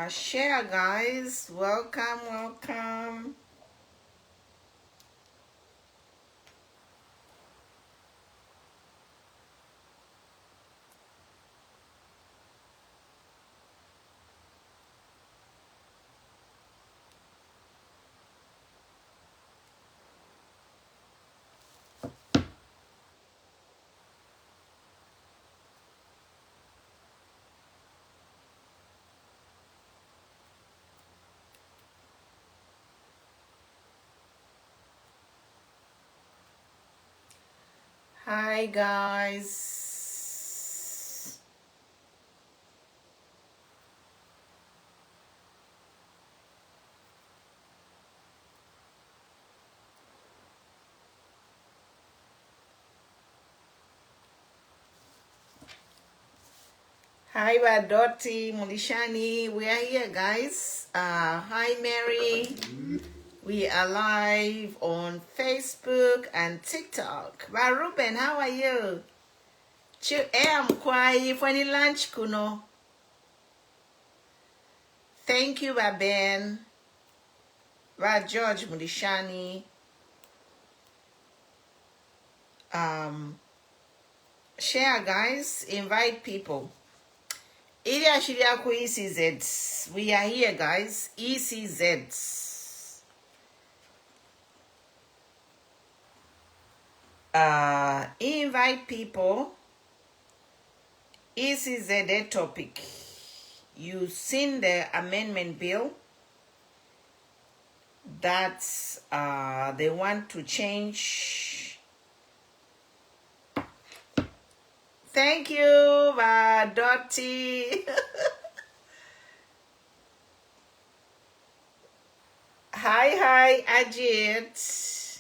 Share, guys. Welcome. Hi, guys. Hi, Badoti, Mulishani. We are here, guys. Hi, Mary. We are live on Facebook and TikTok. Ruben, how are you? I'm quiet for any lunch, Kuno. Thank you, Ben. George Mulishani. Share, guys. Invite people. Ilia Shiriaku ECZ. We are here, guys. ECZ. Invite people. ECZ topic. You've seen the amendment bill that they want to change. Thank you, Dottie. Hi, Ajit.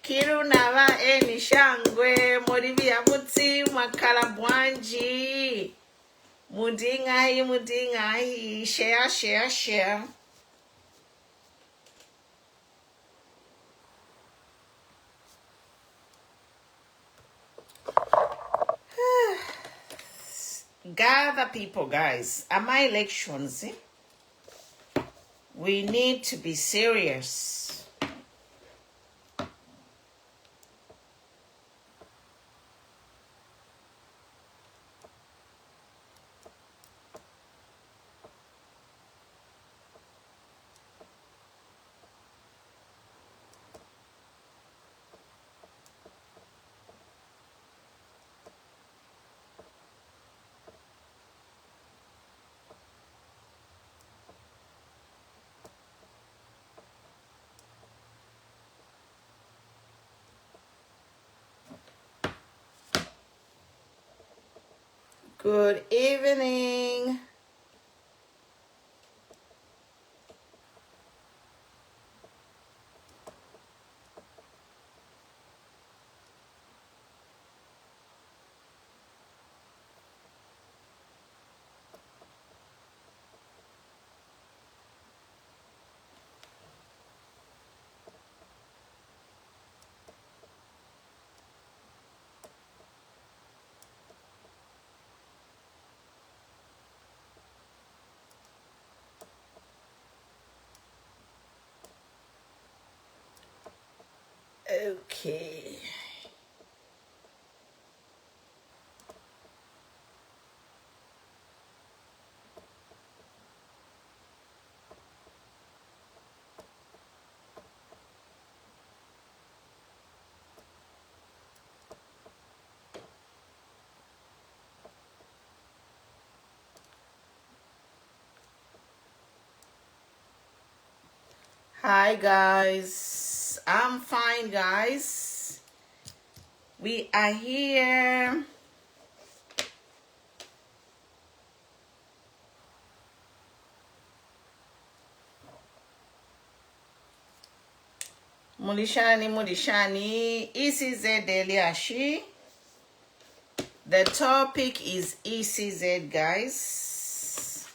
Kirunava Enishangwe, Morivia Mutsi, Makalabwanji. Mudingai. Share. Gather people, guys. Are my elections? We need to be serious. Good evening. Okay. Hi, guys. I'm fine, guys. We are here. Mulishani. ECZ Eliashi. The topic is ECZ, guys.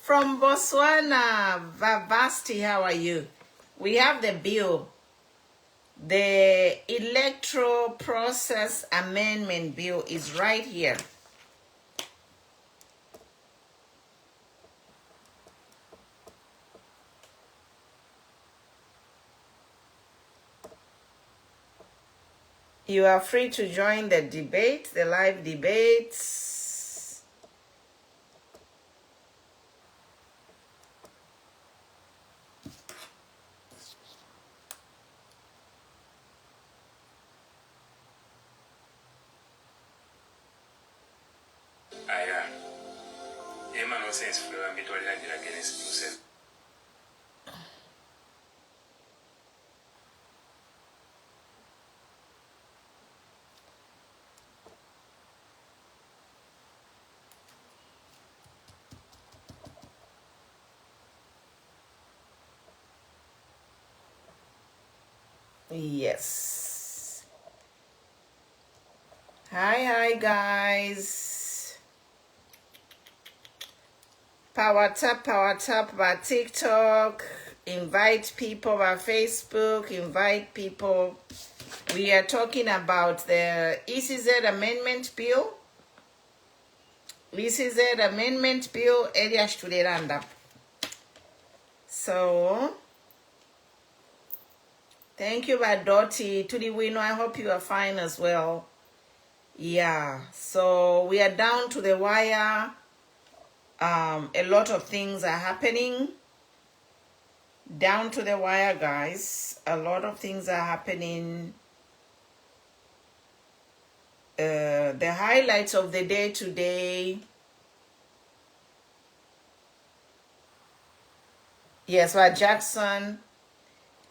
From Botswana, Vavasti, how are you? We have the bill. The Electoral Process Amendment Bill is right here. You are free to join the debate, the live debates. Yes. Hi guys. Power tap by TikTok. Invite people by Facebook. Invite people. We are talking about the ECZ amendment bill. ECZ amendment bill. Area Studeranda. So, thank you, Badoti. To the winner, I hope you are fine as well. Yeah, so we are down to the wire. A lot of things are happening. Down to the wire, guys. A lot of things are happening. The highlights of the day today. Yes, but Jackson,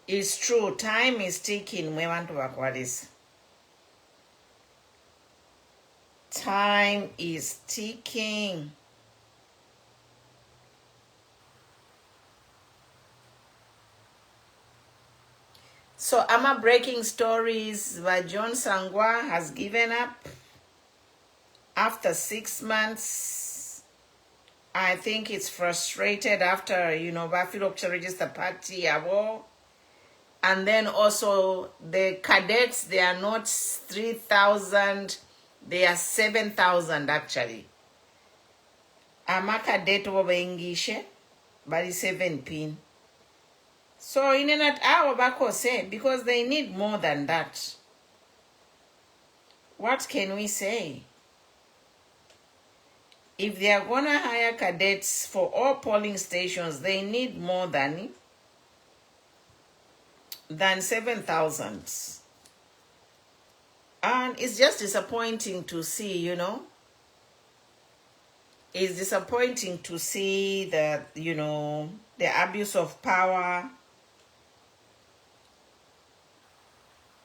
it's true. Time is ticking. We want to work what is. Time is ticking. So, Ama breaking stories by John Sangwa has given up after 6 months. I think it's frustrated after, Buffalo to register party. And then also the cadets, they are not 3,000, they are 7,000 actually. Ama cadet over English, but it's 7 pin. So in an hour back say, because they need more than that. What can we say? If they are gonna hire cadets for all polling stations, they need more than 7,000. And it's just disappointing to see, It's disappointing to see that, the abuse of power.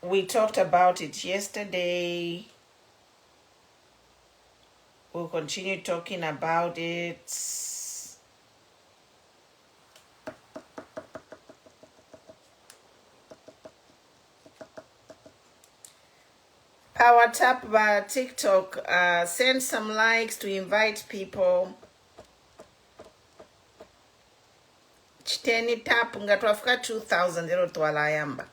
We talked about it yesterday. We'll continue talking about it. Power tap by TikTok. Send some likes to invite people. Chiteni tap ngatwafika 2,000 zero twala yamba.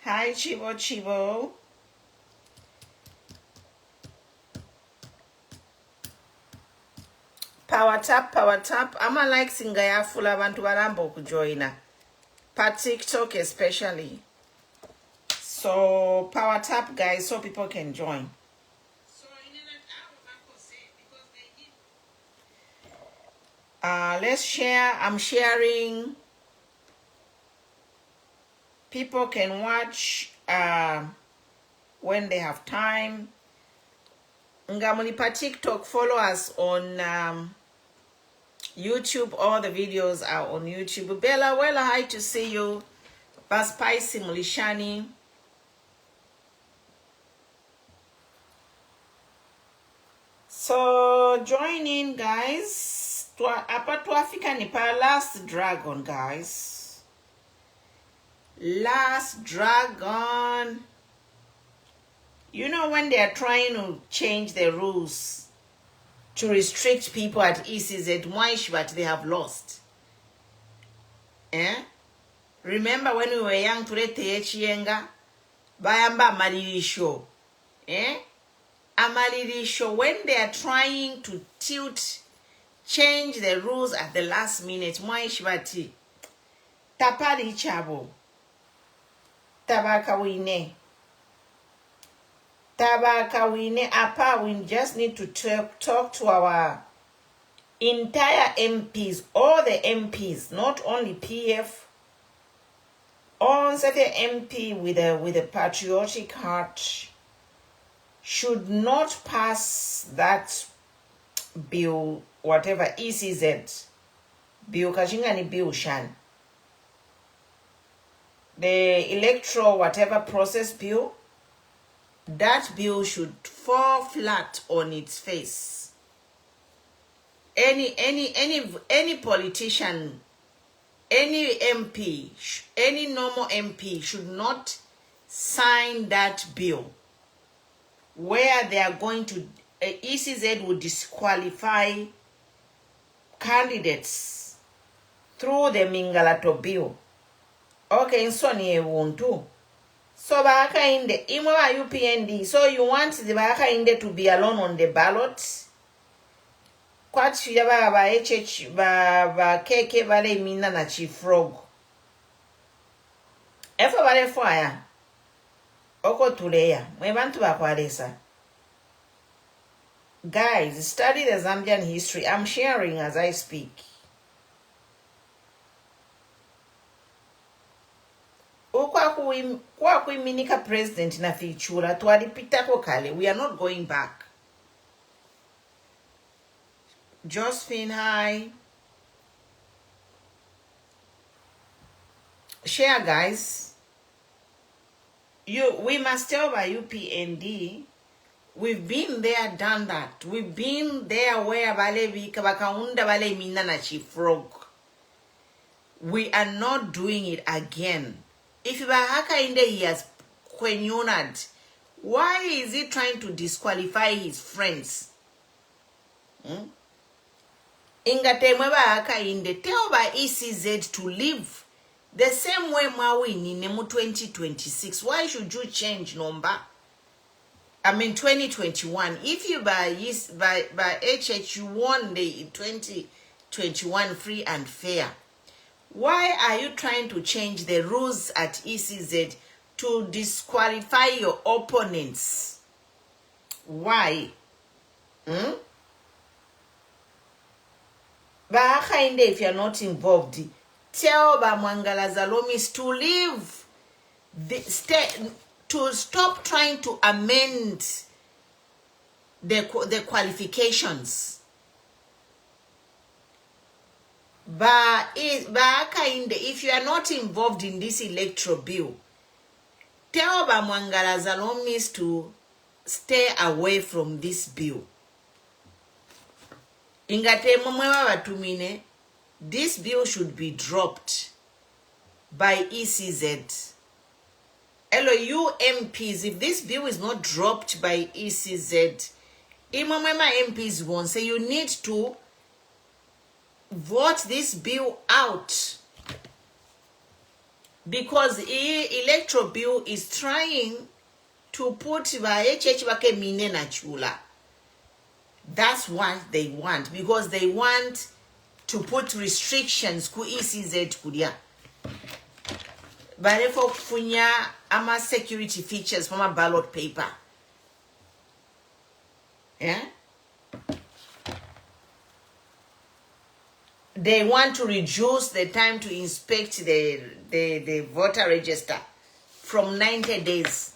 Hi Chibo. Power tap. Ama like singa ya fula abantu balambo kujoina. Pa TikTok especially. So power tap guys so people can join. So let's share. I'm sharing. People can watch when they have time. Ngamuni pa TikTok, follow us on YouTube. All the videos are on YouTube. Bella, hi to see you. Baspicy Mulishani. So join in, guys. Apa tuafika ni pa last dragon, guys. Last dragon. You know when they are trying to change the rules to restrict people at ECZ, but they have lost. Remember when we were young, bayamba amalirisho. Amalirisho, when they are trying to change the rules at the last minute, bati tapari chabo tabaka wine. Tabaka wine apa, we just need to talk to our entire MPs, all the MPs, not only PF, all the MP with a patriotic heart should not pass that bill, whatever ECZ bill, kachingani bill shan. The electoral whatever process bill, that bill should fall flat on its face. Any politician, any MP, any normal MP should not sign that bill where they are going to, ECZ will disqualify candidates through the Mingalato bill. Okay, Sony won't. So Baka Inde, Imwa UPND, so you want the Baka Inde to be alone on the ballot? Kwatsu yaba ba HH ba keke bale mina na chief frog. Efo bale fire. Oko tuleya. Mwebantu bakwalesa. Guys, study the Zambian history. I'm sharing as I speak. Kwa kuiminika president na fichura tualipitako kale. We are not going back. Josephine, hi. Share, guys. We must tell by UPND. We've been there, done that. We've been there where bakaunda bale mina na chief frog. We are not doing it again. If Bahaka in the years Kwenyonad, why is he trying to disqualify his friends? Ingatemwe Bahaka in the tell by ECZ to live the same way Mawin in Nemu 2026. Why should you change number? I mean 2021. If you by HH you won the 2021 free and fair. Why are you trying to change the rules at ECZ to disqualify your opponents? Why? If you're not involved, tell Bamwangala Zalomis to leave, to stop trying to amend the qualifications. If you are not involved in this electoral bill, tell Bamwangala Zalomis to stay away from this bill. This bill should be dropped by ECZ. Hello, you MPs, if this bill is not dropped by ECZ, MPs won't say you need to vote this bill out, because the electoral bill is trying to put HH bake mine na chula. That's what they want, because they want to put restrictions ku ECZ kudia. But for kufunya ama security features from a ballot paper. Yeah? They want to reduce the time to inspect the voter register from 90 days.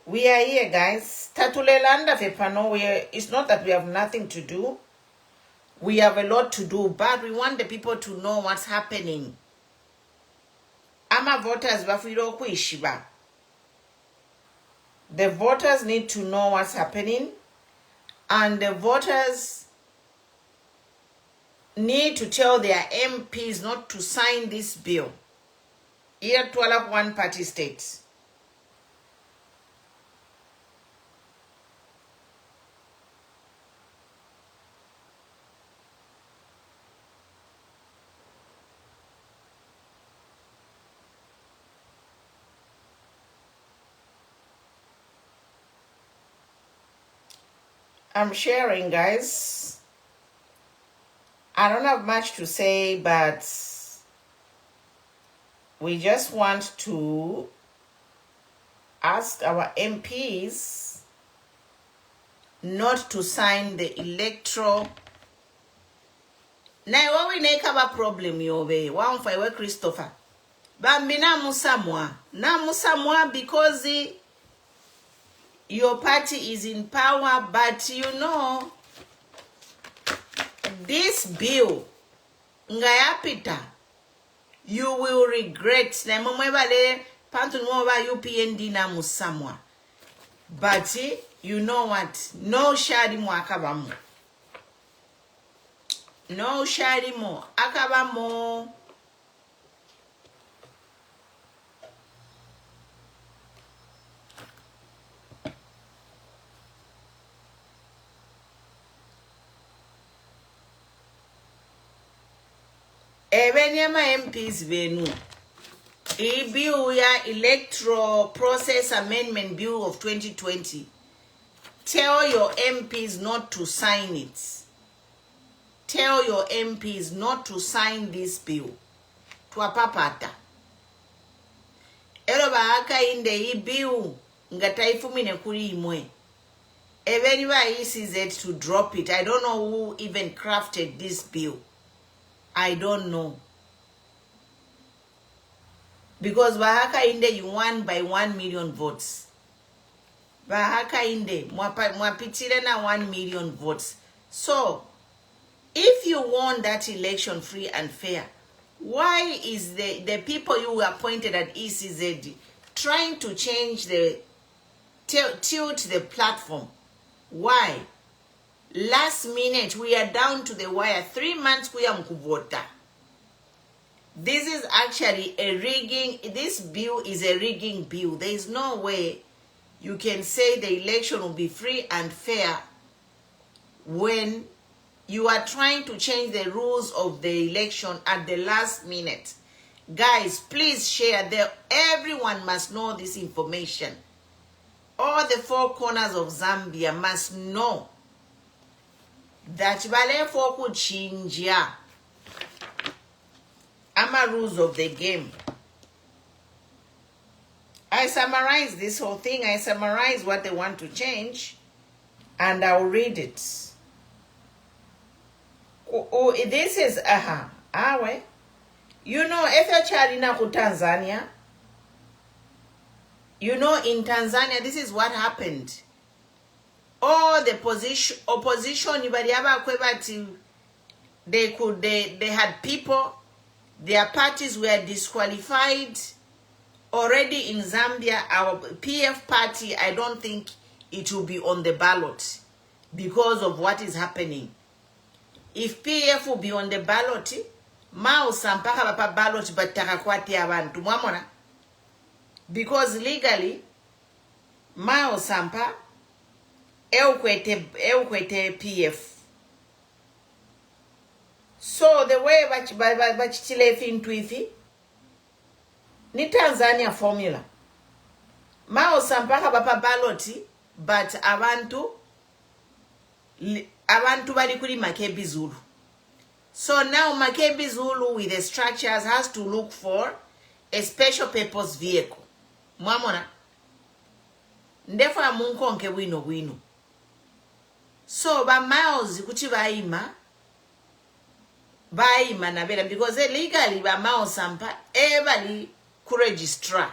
We are here, guys. Tatulelanda fepano. It's not that we have nothing to do. We have a lot to do, but we want the people to know what's happening. Ama voters bafiro kuishiba. The voters need to know what's happening. And the voters need to tell their MPs not to sign this bill. Here, 12 one-party states. I'm sharing, guys. I don't have much to say, but we just want to asked our MPs not to sign the electoral. Now, what we make a problem, yobe, one for Christopher. Bambina musamwa. Na musamwa because your party is in power, but you know, this bill, ngayapita, you will regret. Na mumwebale, pantu nwaba UPND na musamwa. But you know what? No shadi akabamo. No shadi mo akabamo. Ebenyama MPs venu. Bill ya Electoral Process Amendment Bill of 2020. Tell your MPs not to sign it. Tell your MPs not to sign this bill. Twapapata. Ero baaka inde bill ngataifumine kuri imwe. Everybody ECZ to drop it. I don't know who even crafted this bill. I don't know. Because Bahaka Inde you won by 1 million votes. Bahaka Inde mwapitile na 1 million votes. So, if you want that election free and fair, why is the people you appointed at ECZ trying to change tilt the platform? Why? Last minute, we are down to the wire. 3 months we are mkuvota. This is actually a rigging. This bill is a rigging bill. There is no way you can say the election will be free and fair when you are trying to change the rules of the election at the last minute. Guys, please share. Everyone must know this information. All the 4 corners of Zambia must know that balefo kuchinja ama rules of the game. I summarize this whole thing. I summarize what they want to change, and I'll read it. This is awe. You know, if you're Charina to Tanzania, you know, in Tanzania, this is what happened. All the opposition, they had people, their parties were disqualified already in Zambia. Our PF party, I don't think it will be on the ballot because of what is happening. If PF will be on the ballot, Mao Sampaka bapa ballot batakakwati abantu mwamona, because legally Mao Sampa eukwete PF. So the way bachitile fintwifi ni Tanzania formula. Mao Sampaka bapa ballot, but abantu bali kuri Makebi Zulu. So now Makebi Zulu with the structures has to look for a special purpose vehicle. Mwamona. Ndefa munkonke wino. So ba miles kuti baima na bela, because legally ba Mao Sampa everly ku registrar.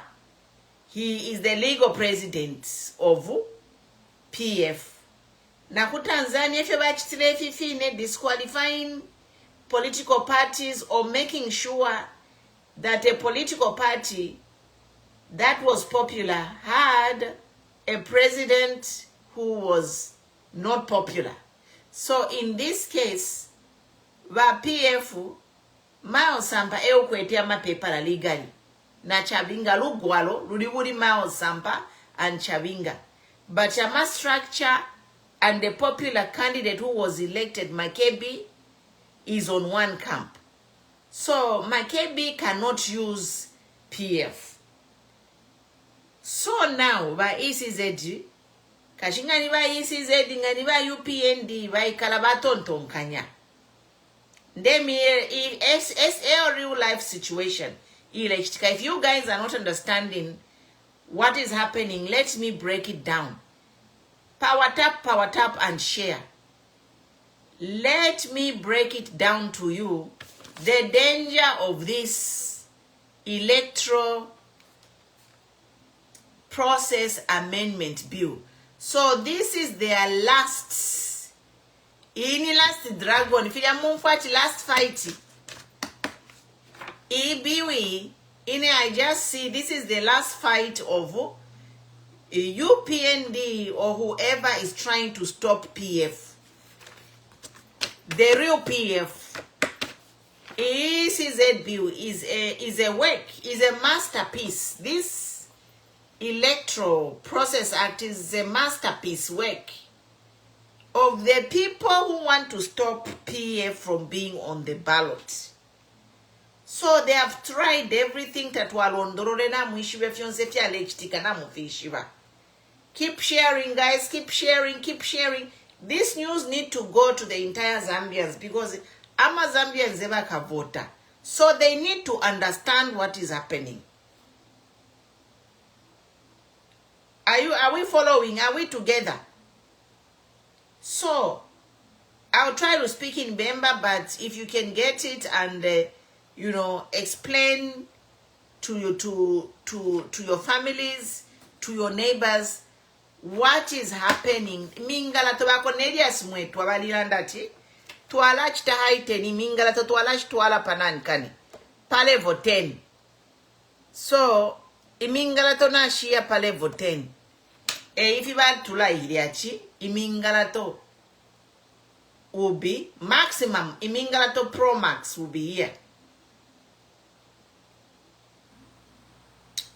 He is the legal president of PF. Na ku Tanzania if you bachitile fifine disqualifying political parties or making sure that a political party that was popular had a president who was not popular. So in this case, va PF Mao Sampa eukwete amapepa legally. Na Chabinga lugwalo luliwuli Mao Sampa and Chabinga. But Chama structure and the popular candidate who was elected, Makebi, is on one camp. So Makebi cannot use PF. So now by ECZ, kashingani by ECZ ngani by UPND by kalabaton kanya. Them it's a real life situation. If you guys are not understanding what is happening. Let me break it down. Power tap, and share. Let me break it down to you. The danger of this electoral process amendment bill. So this is their last dragon. If you last fight. I just see this is the last fight of UPND or whoever is trying to stop PF. The real PF. ECZ bill is a work, is a masterpiece. This Electoral Process Act is a masterpiece work of the people who want to stop PF from being on the ballot. So they have tried everything that keep sharing, guys, keep sharing. This news need to go to the entire Zambians because ama Zambians ever kavota. So they need to understand what is happening. Are we following? Are we together? So I'll try to speak in Bemba, but if you can get it and explain to your families, to your neighbors, what is happening. Mingala tobako nerias mwetu abalirandati tuala chita haiteni mingala to tuala chituala panankani pale voten. So imingala to na shia pale voten. If you want to lie iliachi imingala to will be maximum. Imingala to Pro Max will be here.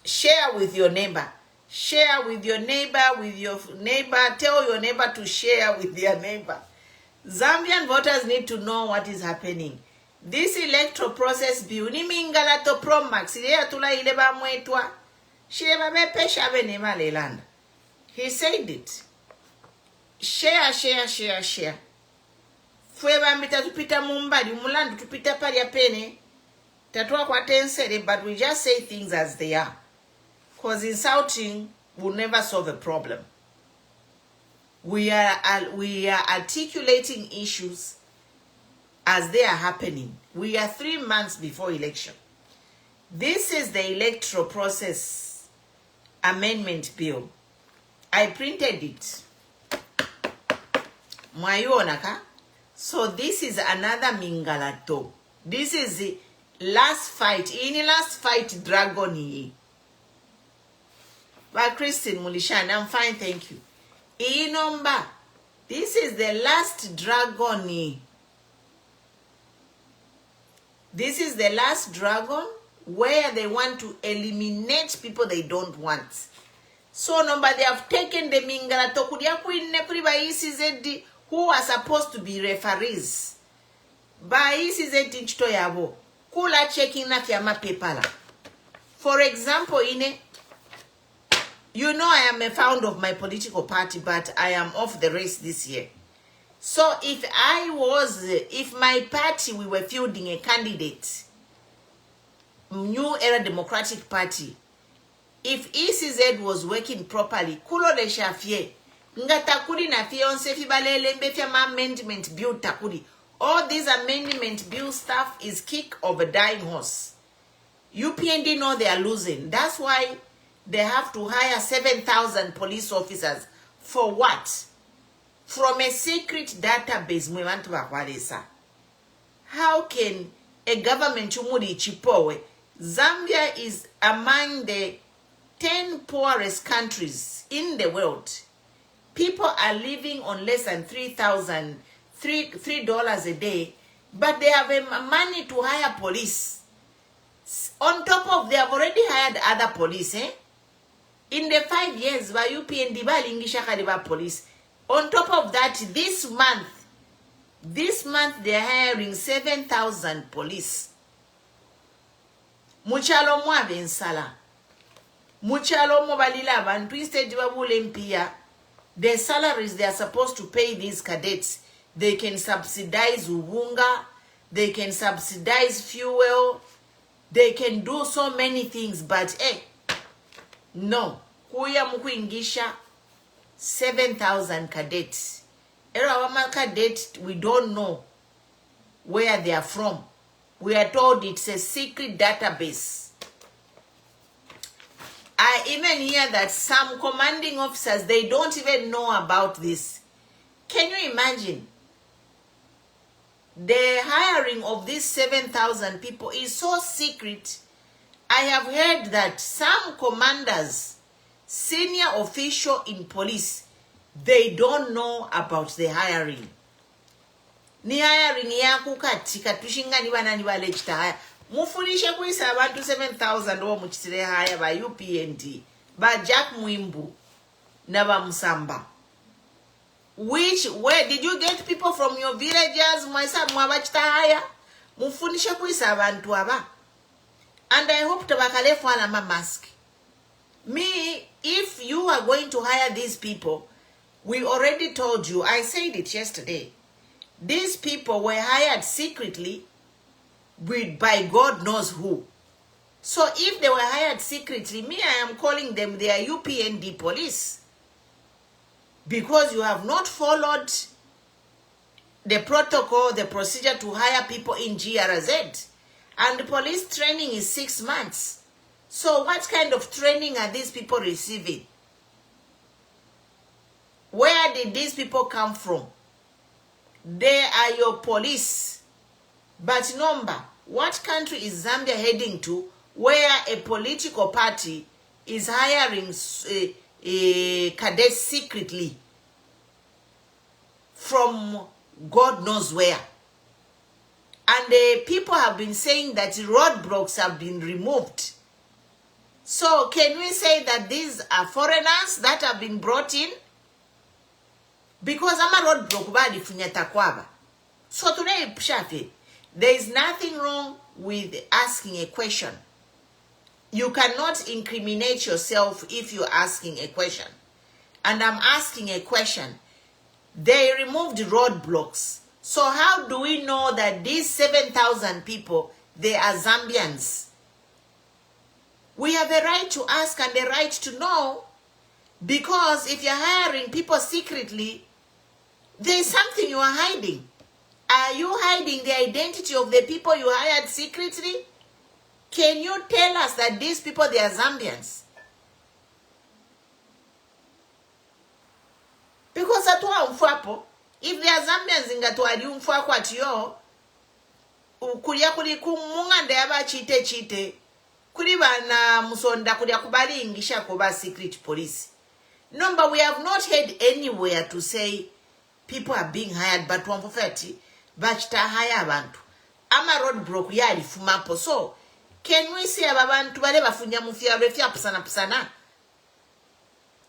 Share with your neighbor. Share with your neighbor, Tell your neighbor to share with their neighbor. Zambian voters need to know what is happening. This electoral process bill, ni mingala to Pro Max, he said it. Share. Fueba mita tupita mumbadi, mulandu tupita pali ya pene. Tatua kwa tensere, but we just say things as they are. Because insulting will never solve a problem. We are articulating issues as they are happening. We are 3 months before election. This is the electoral process amendment bill. I printed it. Mwayonaka. So this is another mingalato. This is the last fight. In last fight dragon. But Christine Mulishan, I'm fine, thank you. Number. This is the last dragon. This is the last dragon where they want to eliminate people they don't want. So number, they have taken the mingalato who are supposed to be referees. By ECZ to yabo. Kula checking na fiama pepala. For example, I am a founder of my political party, but I am off the race this year. So if my party, we were fielding a candidate, New Era Democratic Party, if ECZ was working properly, kulo le shafie, ngatakuri na fionse fibalele mbefia amendment bill takuri. All these amendment bill stuff is kick of a dying horse. UPND know they are losing. That's why they have to hire 7,000 police officers. For what? From a secret database. How can a government chumuri chipowe? Zambia is among the 10 poorest countries in the world. People are living on less than $3 a day, but they have money to hire police. On top of, they have already hired other police, In the 5 years, by UPND police. On top of that, this month they are hiring 7,000 police. Muchalo mwabe nsala. Muchalo mobalila abantu instead babule mpia. The salaries they are supposed to pay these cadets, they can subsidize ubunga, they can subsidize fuel, they can do so many things, but no. kuya mukuingisha 7,000 cadets. Our cadets, we don't know where they are from. We are told it's a secret database. I even hear that some commanding officers, they don't even know about this. Can you imagine? The hiring of these 7,000 people is so secret. I have heard that some commanders, senior official in police, they don't know about the hiring. Ni hiring yaku katika tushingani banani balechita haya. Mufunishe kuisa abantu 7,000 wo muchitire haya ba UPND, ba Jack Mwimbu na ba Musamba. Where did you get people from your villages? Mwabachita haya. Mufunishe kuisa abantu aba. And I hope tabakale fwala ma mask. Me, if you are going to hire these people, we already told you, I said it yesterday, these people were hired secretly by God knows who. So if they were hired secretly, me, I am calling them their UPND police. Because you have not followed the protocol, the procedure to hire people in GRZ. And the police training is 6 months. So what kind of training are these people receiving? Where did these people come from? They are your police. But number, what country is Zambia heading to where a political party is hiring cadets secretly from God knows where? And the people have been saying that roadblocks have been removed. So can we say that these are foreigners that have been brought in? Because I'm a roadblock badi funyata kwaba. So today, Shafi, there is nothing wrong with asking a question. You cannot incriminate yourself if you're asking a question. And I'm asking a question. They removed roadblocks. So how do we know that these 7,000 people, they are Zambians? We have a right to ask and a right to know. Because if you're hiring people secretly, there's something you are hiding. Are you hiding the identity of the people you hired secretly? Can you tell us that these people, they are Zambians? Because atwa umfwapo, if they are Zambians ingatwali umfwako atiyo, kulia kuli kumunga ndeyaba chite, kuli bana musonda kulia kubali ingisha kuba secret police. No, but we have not heard anywhere to say people are being hired, but 140, but ta hire abantu. Ama roadblock yali fumapo. So, can we say ababantu bale bafunya mufia refia pusana?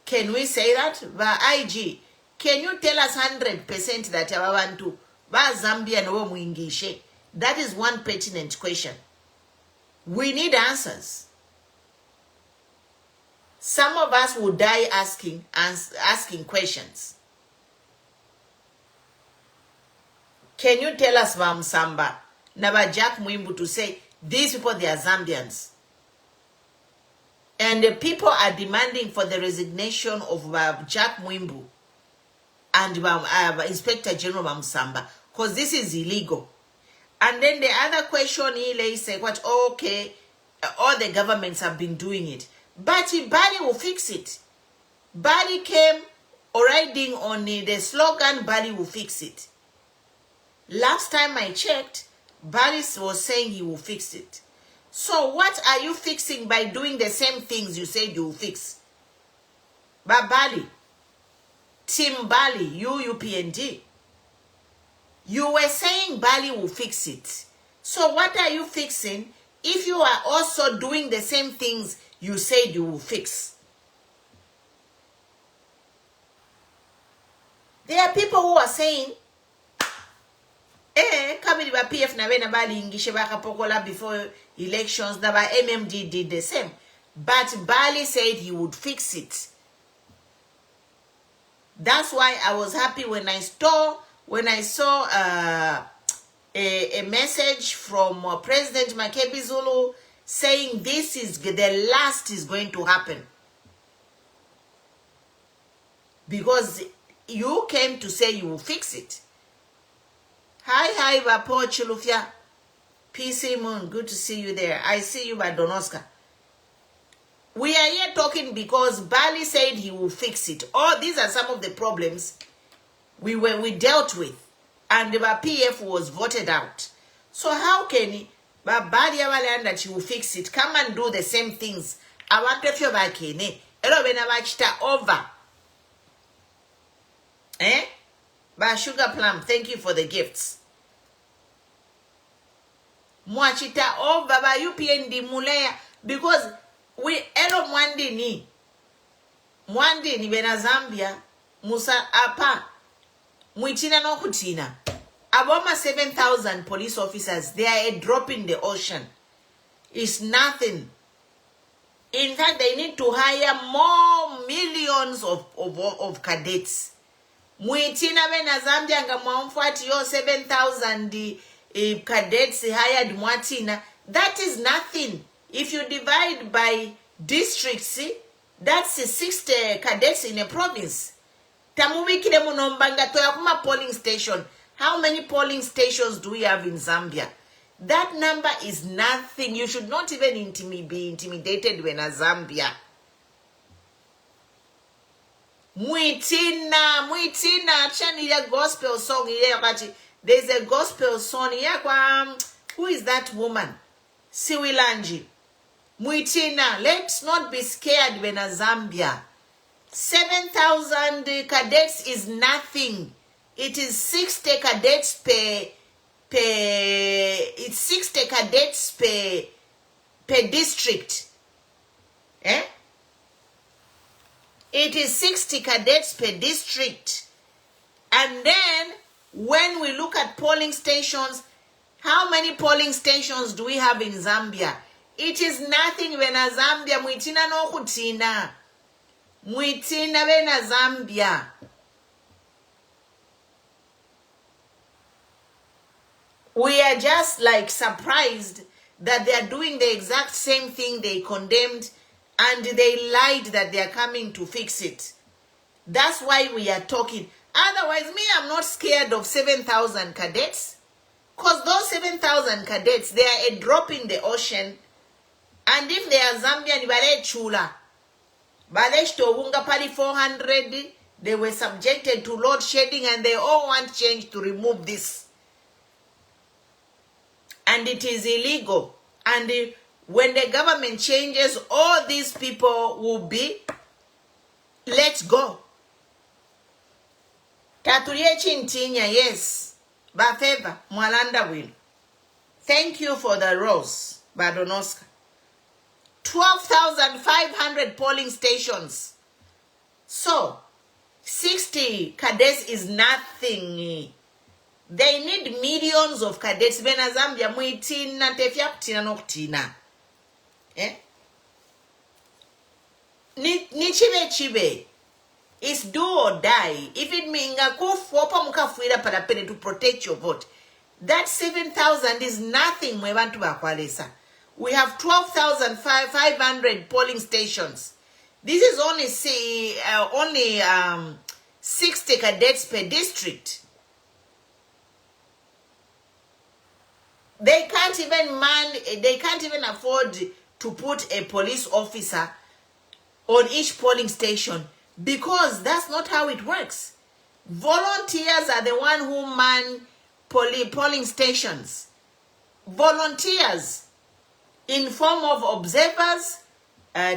Can we say that? Ba IG, can you tell us 100% that ababantu ba Zambia no muingishe? That is one pertinent question. We need answers. Some of us will die asking questions. Can you tell us, Samba, Naba Jack Mwimbu, to say, these people, they are Zambians? And the people are demanding for the resignation of Jack Mwimbu and Inspector General Samba, because this is illegal. And then the other question, he said, what, okay, all the governments have been doing it. But Bali will fix it. Bali came riding on the slogan, Bali will fix it. Last time I checked, Bali was saying he will fix it. So what are you fixing by doing the same things you said you will fix? But Bali, Team Bali, UPND, you were saying Bali will fix it. So what are you fixing if you are also doing the same things you said you will fix? There are people who are saying, kamili ba PF na wena bali ingishe baka pokola before elections, na ba MMD did the same. But Bali said he would fix it. That's why I was happy when I saw a message from President Makebi Zulu saying this is the last is going to happen. because you came to say you will fix it. Hi, Vapo Chilufia. PC Moon, good to see you there. I see you by Donoska. We are here talking because Bali said he will fix it. All these are some of the problems we dealt with. And the PF was voted out. So how can he, Bali that he will fix it? Come and do the same things. I want to feel like over. By Sugar Plum, thank you for the gifts. Mwachita over by UPND Mulea because we elo mwandi ni bena Zambia musa apa mwitina no kutina aboma 7,000 police officers. They are a drop in the ocean. It's nothing. In fact, they need to hire more millions of cadets. Mwitina bena Zambia nga mwamfuati yo 7,000 cadets hired mwatina. That is nothing. If you divide by districts, see, that's 60 cadets in a province. Tamubikile munombanga toyakuma polling station. How many polling stations do we have in Zambia? That number is nothing. You should not even be intimidated when a Zambia. Mwitina, chani ya gospel song ile. There's a gospel song here. Who is that woman? Siwilanji. Mwitina, let's not be scared when a Zambia. 7,000 cadets is nothing. It is 60 cadets it's 60 cadets per district. It is 60 cadets per district. And then when we look at polling stations, how many polling stations do we have in Zambia? It is nothing when a Zambia mwitina no kutina. Mwitina when a Zambia. We are just like surprised that they are doing the exact same thing they condemned and they lied that they are coming to fix it. That's why we are talking. Otherwise, me, I'm not scared of 7,000 cadets. Because those 7,000 cadets, they are a drop in the ocean. And if they are Zambian, bale chula. Bale Tobunga Pali 400, they were subjected to load shedding and they all want change to remove this. And it is illegal. And when the government changes, all these people will be, let's go. Taturie Chintinya, yes. Bafeva, Mwalanda will. Thank you for the rose, Badonoska. 12,500 polling stations. So, 60 cadets is nothing. They need millions of cadets. Bena Zambia mwitina tefia kutina no kutina. Ni chibe. It's do or die. If it means to protect your vote, that 7,000 is nothing. We have 12,500 polling stations. This is only 60 cadets per district. They can't even afford to put a police officer on each polling station because that's not how it works. Volunteers are the one who man polling stations. Volunteers in form of observers,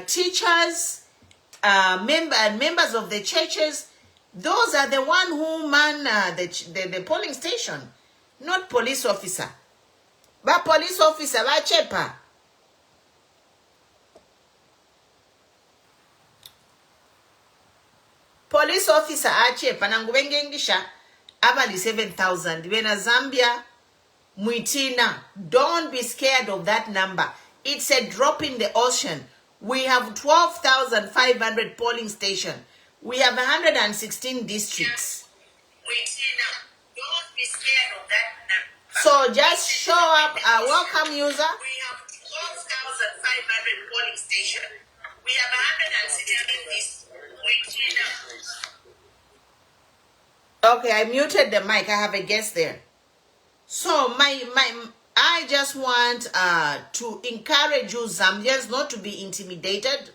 teachers, members of the churches. Those are the one who man the polling station, not police officer. But police officer, ba chepa. Police officer achepa nangubengengisha abali 7,000. Wena Zambia, Mwitina, don't be scared of that number. It's a drop in the ocean. We have 12,500 polling stations. We have 116 districts. Mwitina, don't be scared of that number. So just show up, welcome user. We have 12,500 polling stations. We have 116 districts. Okay, I muted the mic. I have a guest there. So I just want to encourage you Zambians not to be intimidated,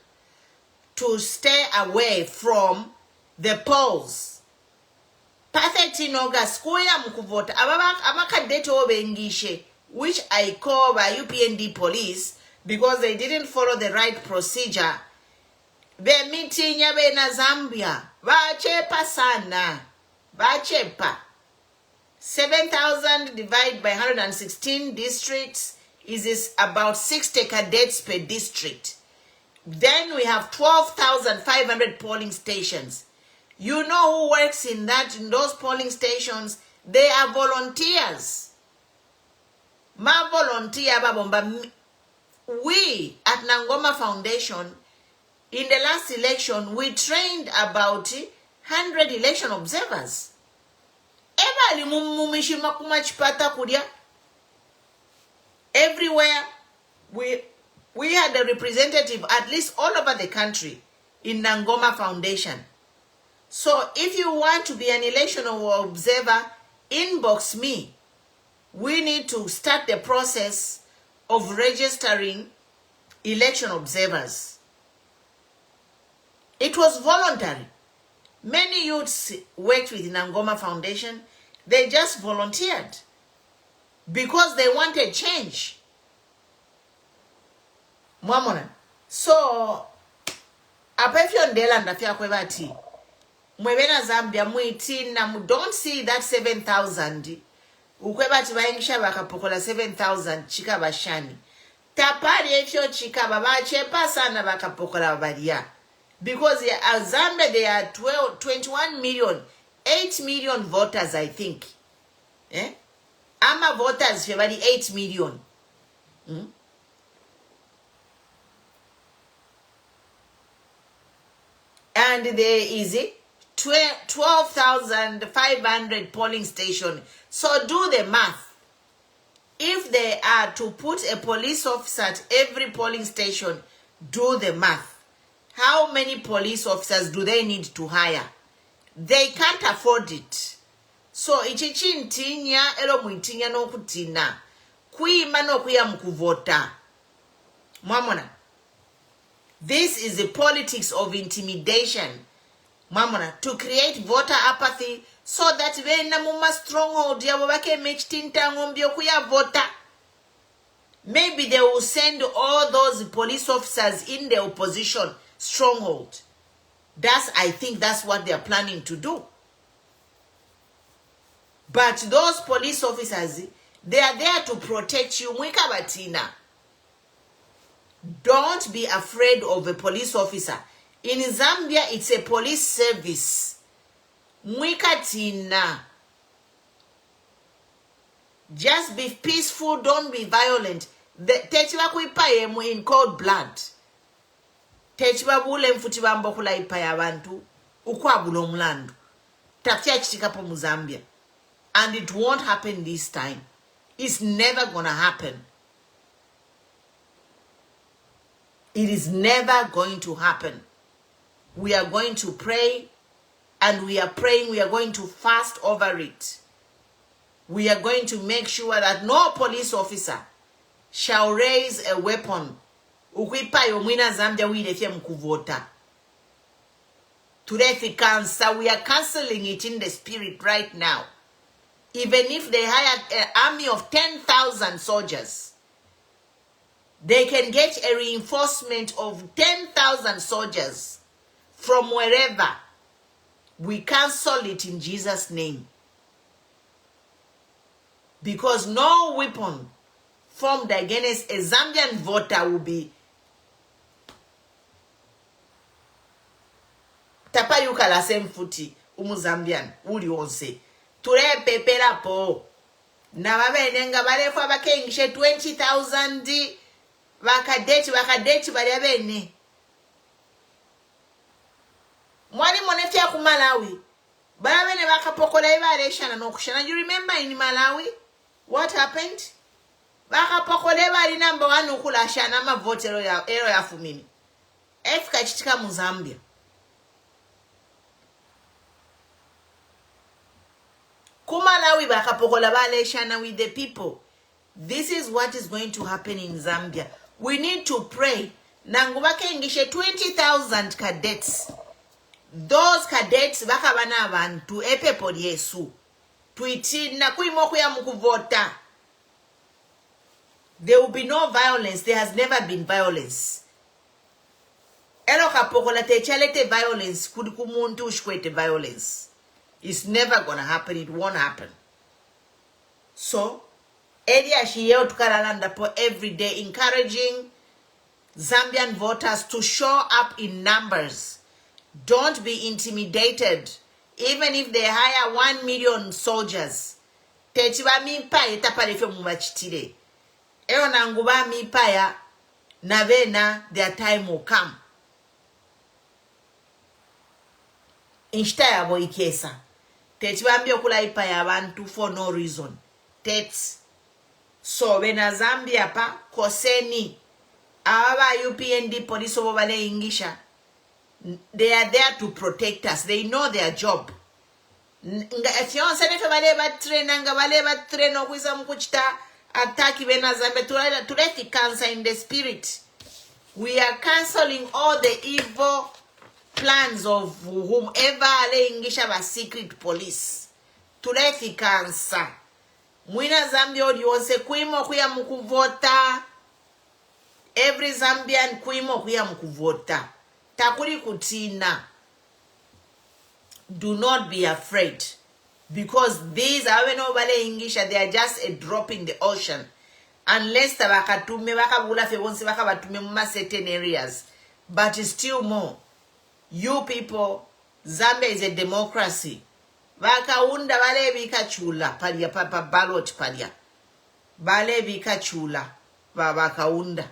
to stay away from the polls. Perfect in August, kuya mukuvota abakadete obengishe, which I call by UPND police because they didn't follow the right procedure. Be meeting yabe na Zambia, bachepa sana, bachepa. 7,000 divided by 116 districts is about 60 cadets per district. Then we have 12,500 polling stations. You know who works in those polling stations? They are volunteers. Ma volunteer babomba. We at Nangoma Foundation, in the last election, we trained about 100 election observers. Everywhere we had a representative at least all over the country in Nangoma Foundation. So if you want to be an election observer, inbox me. We need to start the process of registering election observers. It was voluntary. Many youths worked with Nangoma Foundation. They just volunteered because they wanted change. Mwamona. So, apefyo ndela ndafia kwebati. Mwebena Zambia mwiti na don't see that 7,000. Ukwebati baingisha bakapokola 7,000 chika bashani. Tapari efyo chika babachepa sana bakapokola babadia. Because Zambia, there are 21 million, 8 million voters, I think. Eh? Ama voters, February 8 million. And there is 12,500 polling stations. So do the math. If they are to put a police officer at every polling station, do the math. How many police officers do they need to hire? They can't afford it. So ichichi ntinya elo mwitinya no kutina. Kuima no kuya mkuvota. Mwamona. This is the politics of intimidation. Mwamona. To create voter apathy so that when muma stronghold ya wabake mechtinta ngombio kuya vota. Maybe they will send all those police officers in the opposition stronghold. I think that's what they're planning to do. But those police officers, they are there to protect you. Mwika batina. Don't be afraid of a police officer. In Zambia, it's a police service. Mwika tina. Just be peaceful, don't be violent. Techiwa kuipaye in cold blood. Techibabule mfutiba mbokula ipaya abantu ukwabula omulando tafya chitikapo mu Zambia, and it won't happen this time. It's never gonna happen. It is never going to happen. We are going to pray, and we are praying. We are going to fast over it. We are going to make sure that no police officer shall raise a weapon. Ukwipayo mwina Zambia wirefye mkuvota. Turefikansa, we are cancelling it in the spirit right now. Even if they hired an army of 10,000 soldiers, they can get a reinforcement of 10,000 soldiers from wherever. We cancel it in Jesus' name. Because no weapon formed against a Zambian voter will be tapayuka la same futi umuzambian uli onse turepepera po na babene nga balefu abakengishe 20,000 bakadeti bali abene mwali monefya ku Malawi balabene bakapokola ibaleshana nokushana. You remember in Malawi what happened? Bakapokola bali number 1 ukulashana amavotero ya ero ya fumini efika chitika mu Zambia. Malawi bakapokola baleshana with the people. This is what is going to happen in Zambia. We need to pray. Nangubake ingishe 20,000 cadets. Those cadets bakabana abantu epepo Yesu. Tuitina kuimoku ya mukuvota. There will be no violence. There has never been violence. Elo kapokola techalete violence kudukumuntu ushkwete violence. It's never gonna happen. It won't happen. So, area shiyeo tukaralanda po every day encouraging Zambian voters to show up in numbers. Don't be intimidated. Even if they hire 1 million soldiers. Techiba mipaye tapalefe mubachitire. Eo nanguba mipaya navena their time will come. Inshita yabo ikesa. Techiba mbio kula ipaya abantu for no reason. Tets. So wena Zambia pa koseni. Awa UPND police obale ingisha. They are there to protect us. They know their job. If you say if baleba train nga baleba train okwisa mkuchita attack wena Zambia to let the cancer in the spirit. We are cancelling all the evil plans of whomever ale ingisha ba secret police. To let the cancer. Mwina Zambia odiose kuimo kuya mukuvota. Every Zambian kuimo kuya mukuvota. Takuri kutina. Do not be afraid. Because these are nobody English, they are just a drop in the ocean. Unless tabakatume bakabula febonsi bakabatume muma certain areas. But it's still more. You people, Zambia is a democracy. Bakaunda bale bika chula palia papa ballot palia. Bale bika chula bakaunda.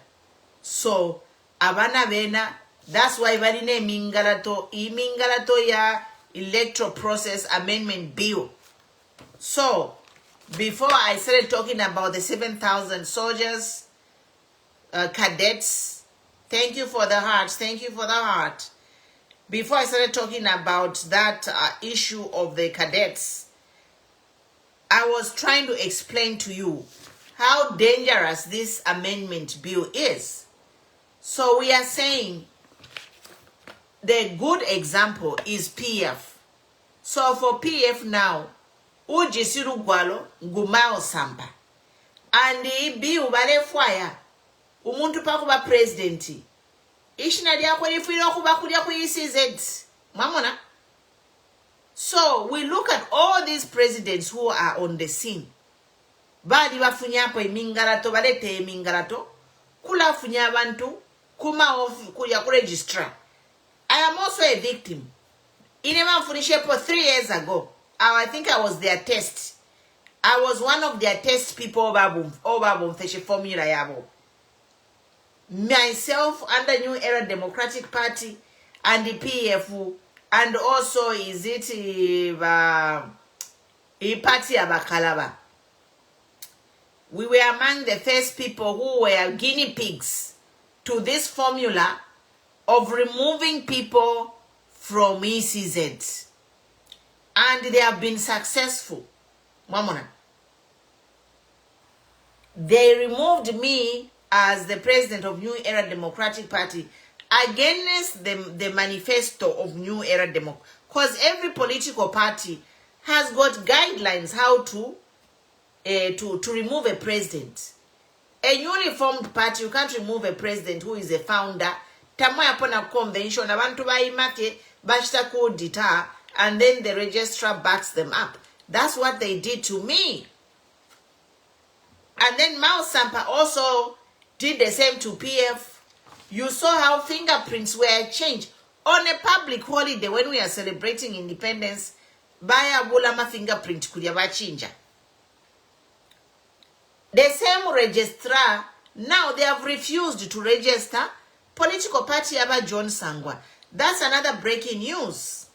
So abana bena, that's why barine mingalato ya electoral process amendment bill. So before I started talking about the 7,000 soldiers, cadets, thank you for the heart. Thank you for the heart. Before I started talking about that issue of the cadets, I was trying to explain to you how dangerous this amendment bill is. So we are saying the good example is PF. So for PF now, ujisiru gwalo ngumao samba. And bill bale fire umuntu pakuba presidenti. Ishinadi akwelifiro kuba kulia kuisiz. Mamona. So we look at all these presidents who are on the scene. Badi wafunyapo mingarato balete mingarato. Kula funyabantu kuma of kuya register. I am also a victim. In a for 3 years ago, I think I was their test. I was one of their test people over formula yabo. Myself under New Era Democratic Party and the PF, and also is it a party abakalaba. We were among the first people who were guinea pigs to this formula of removing people from ECZ. And they have been successful. Mamona. They removed me as the president of New Era Democratic Party against the manifesto of New Era Democratic. Because every political party has got guidelines how to remove a president. A newly formed party, you can't remove a president who is a founder. Tamoya upon a convention, abantu baimake, bashta kudita, and then the registrar backs them up. That's what they did to me. And then Mao Sampa also did the same to PF. You saw how fingerprints were changed on a public holiday when we are celebrating independence. Baya bulama fingerprint kulyabachinja. The same registrar, now they have refused to register political party Aba John Sangwa. That's another breaking news.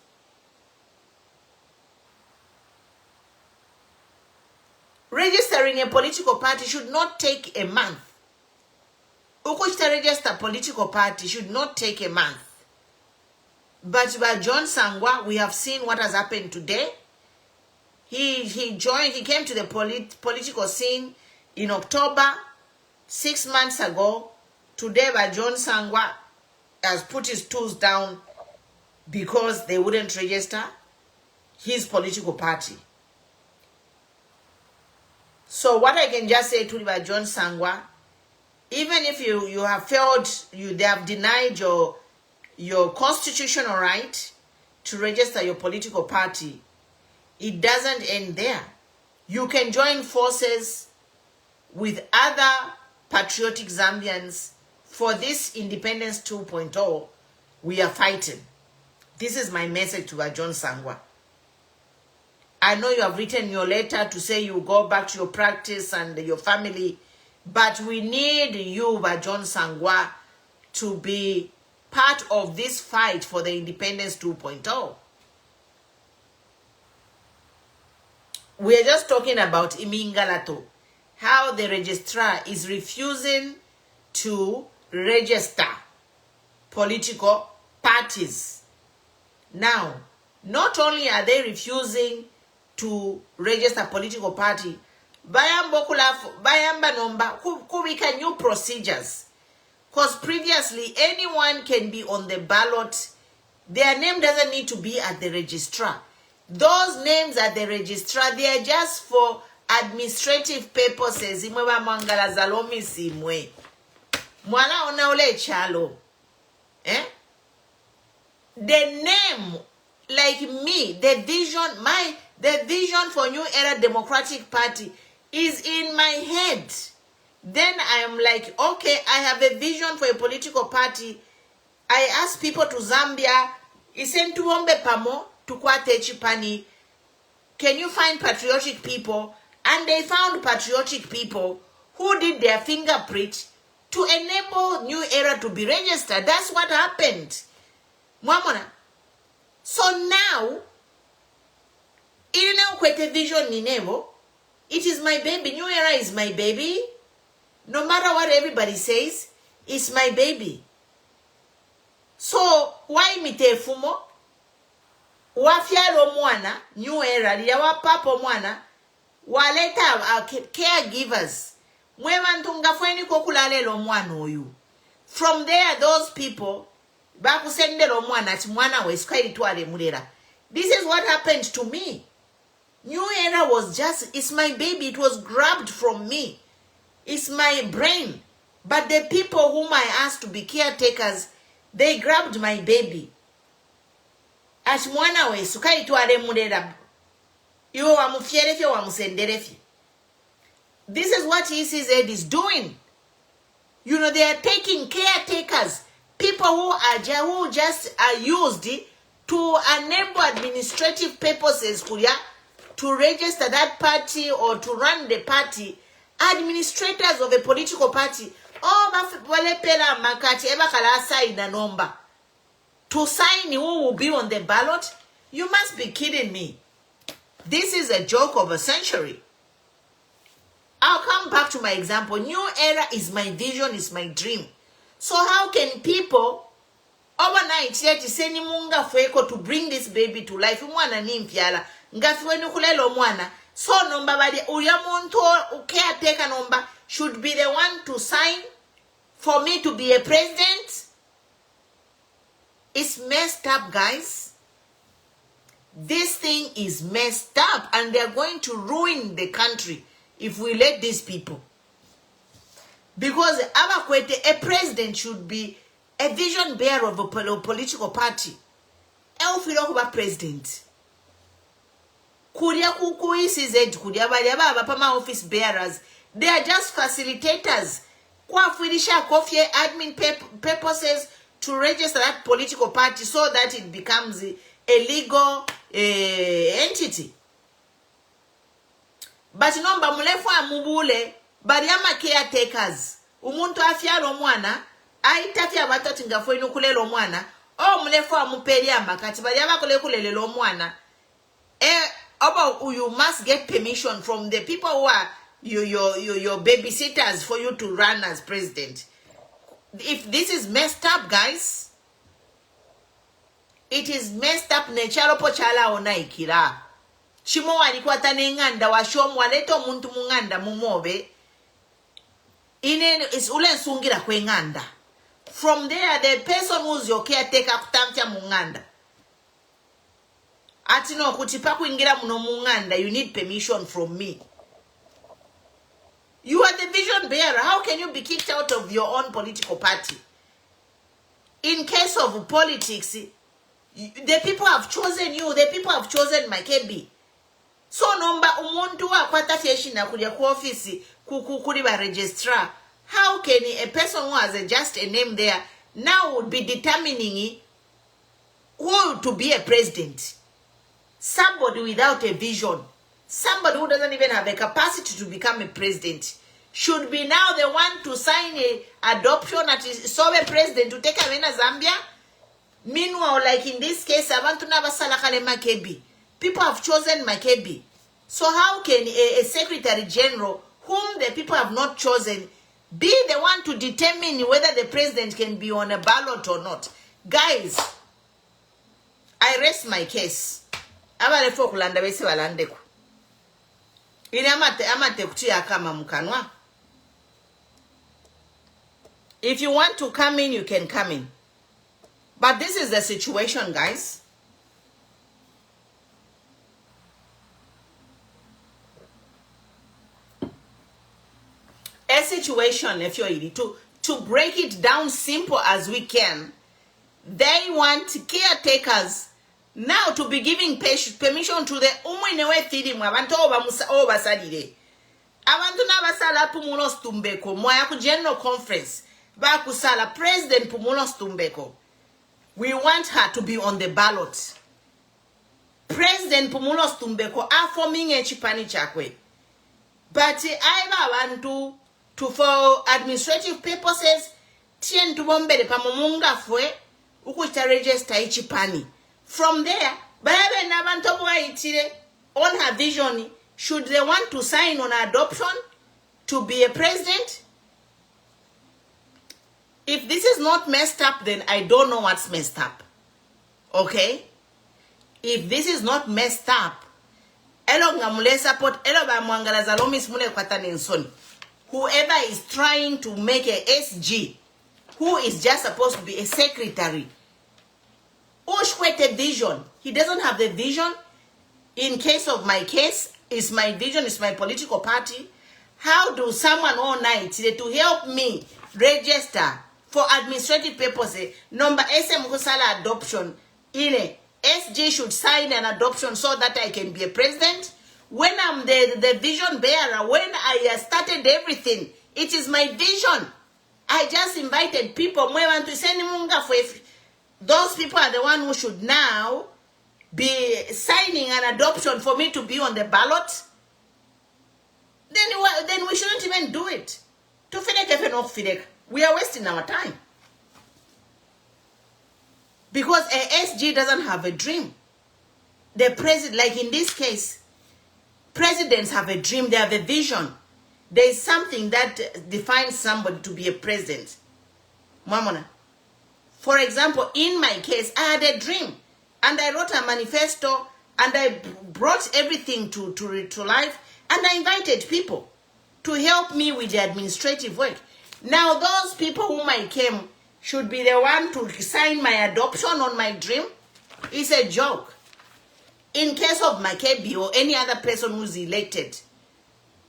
Registering a political party should not take a month. Ukuchita register political party should not take a month. But by John Sangwa, we have seen what has happened today. He came to the political scene in October, 6 months ago. Today, John Sangwa has put his tools down because they wouldn't register his political party. So what I can just say to John Sangwa, even if you have failed, they have denied your constitutional right to register your political party, it doesn't end there. You can join forces with other patriotic Zambians for this Independence 2.0 we are fighting. This is my message to John Sangwa. I know you have written your letter to say you go back to your practice and your family, but we need you, John Sangwa, to be part of this fight for the Independence 2.0. We are just talking about Imingalato, how the registrar is refusing to register political parties. Now, not only are they refusing to register political party, bayamba nomba kubika new procedures. Because previously, anyone can be on the ballot. Their name doesn't need to be at the registrar. Those names at the registrar, they are just for administrative purposes. Imweba mangala zalomi simwe. Mwana ona ule chalo. The name, like me, the vision for New Era Democratic Party is in my head. Then I am like, okay, I have a vision for a political party. I ask people to Zambia, isentuombe pamo, tukwate chipani. Can you find patriotic people? And they found patriotic people who did their fingerprint to enable New Era to be registered. That's what happened. Mwamona. So now, kwete vision ninevo, it is my baby. New Era is my baby. No matter what everybody says, it's my baby. So, why mite fumo? Wafialo mwana, New Era, liyawa papo mwana, waleta caregivers. Mwemantunga fweni kokulalelo mwana oyu. From there, those people, bakusendelo mwana, ati mwana weskwaili tuwale mulera. This is what happened to me. New Era was just, it's my baby. It was grabbed from me. It's my brain. But the people whom I asked to be caretakers, they grabbed my baby. Ati mwana we, sukai tuwale mulera. Iwo wamufierefye wamusenderefye. This is what ECZ is doing. You know, they are taking caretakers, people who just are used to enable administrative purposes, to register that party or to run the party. Administrators of a political party, to sign who will be on the ballot. You must be kidding me. This is a joke of a century. I'll come back to my example. New Era is my vision, is my dream. So how can people overnight yet send munga fueko to bring this baby to life? Mwana ni mfiala. Ngafiwe nukulelo mwana. So nomba badi uyamuntu caretaker nomba should be the one to sign for me to be a president. It's messed up, guys. This thing is messed up, and they're going to ruin the country if we let these people. Because a president should be a vision bearer of a political party. A president. Kuria kukuisiz kuria baba pama office bearers. They are just facilitators. Kwa furisha coffee admin purposes to register that political party so that it becomes a legal entity. But nomba mulefu amubule bariama caretakers. Umuntu afyalo mwana aitafya batatu ngafo inukulelo mwana o mulefu amupeli amakati bariama kulekulelelo mwana. You must get permission from the people who are your babysitters for you to run as president. If this is messed up, guys, it is messed up. Nechalo pochala ona ikira. Shimo walikwata n'enganda washomu waleta omuntu mu nganda mumobe ine is ule nsungira kw'enganda. From there the person who's your caretaker kutamtya mu nganda ati no kuti pakuingira muno mu nganda you need permission from me. You are the vision bearer. How can you be kicked out of your own political party? In case of politics, the people have chosen you. The people have chosen Makebi. So number umuntu wa kwata na kulia ku office kuli ba registrar. How can a person who has just a name there now would be determining who to be a president? Somebody without a vision, somebody who doesn't even have a capacity to become a president, should be now the one to sign a adoption at so a president to take away Zambia. Meanwhile, like in this case, abantu nabasala kale Makebi. People have chosen Makebi. So how can a secretary general, whom the people have not chosen, be the one to determine whether the president can be on a ballot or not? Guys, I rest my case. Abalefo kulanda bese balandeko. Ili amate kutia kama mukanwa. If you want to come in, you can come in. But this is the situation, guys. A situation, if you're to break it down simple as we can, they want caretakers now to be giving permission to the umwenewe feeding abantu obasalire. Abantu nabasala pumulos tumbeko moya ku general conference ba kusala president pumulos tumbeko. We want her to be on the ballot. President pumulos tumbeko are forming a chipani chakwe. But I want to for administrative purposes tien to bombe de pamunga fwe ukuta register ichipani. From there, babe nabantu bwaitire on her vision, should they want to sign on adoption to be a president? If this is not messed up, then I don't know what's messed up. Okay? If this is not messed up, whoever is trying to make a SG, who is just supposed to be a secretary, Ushkwete vision. He doesn't have the vision. In case of my case, it's my vision, it's my political party. How do someone all night to help me register for administrative purposes? Number SM Kusala adoption. SG should sign an adoption so that I can be a president. When I'm the vision bearer, when I started everything, it is my vision. I just invited people. Those people are the one who should now be signing an adoption for me to be on the ballot. Then we shouldn't even do it. To fidek if not fidek, we are wasting our time. Because a SG doesn't have a dream. The president, like in this case, presidents have a dream, they have a vision. There is something that defines somebody to be a president. Mamona. For example, in my case, I had a dream. And I wrote a manifesto. And I brought everything to life. And I invited people to help me with the administrative work. Now, those people whom I came should be the one to sign my adoption on my dream. It's a joke. In case of Makebi or any other person who's elected,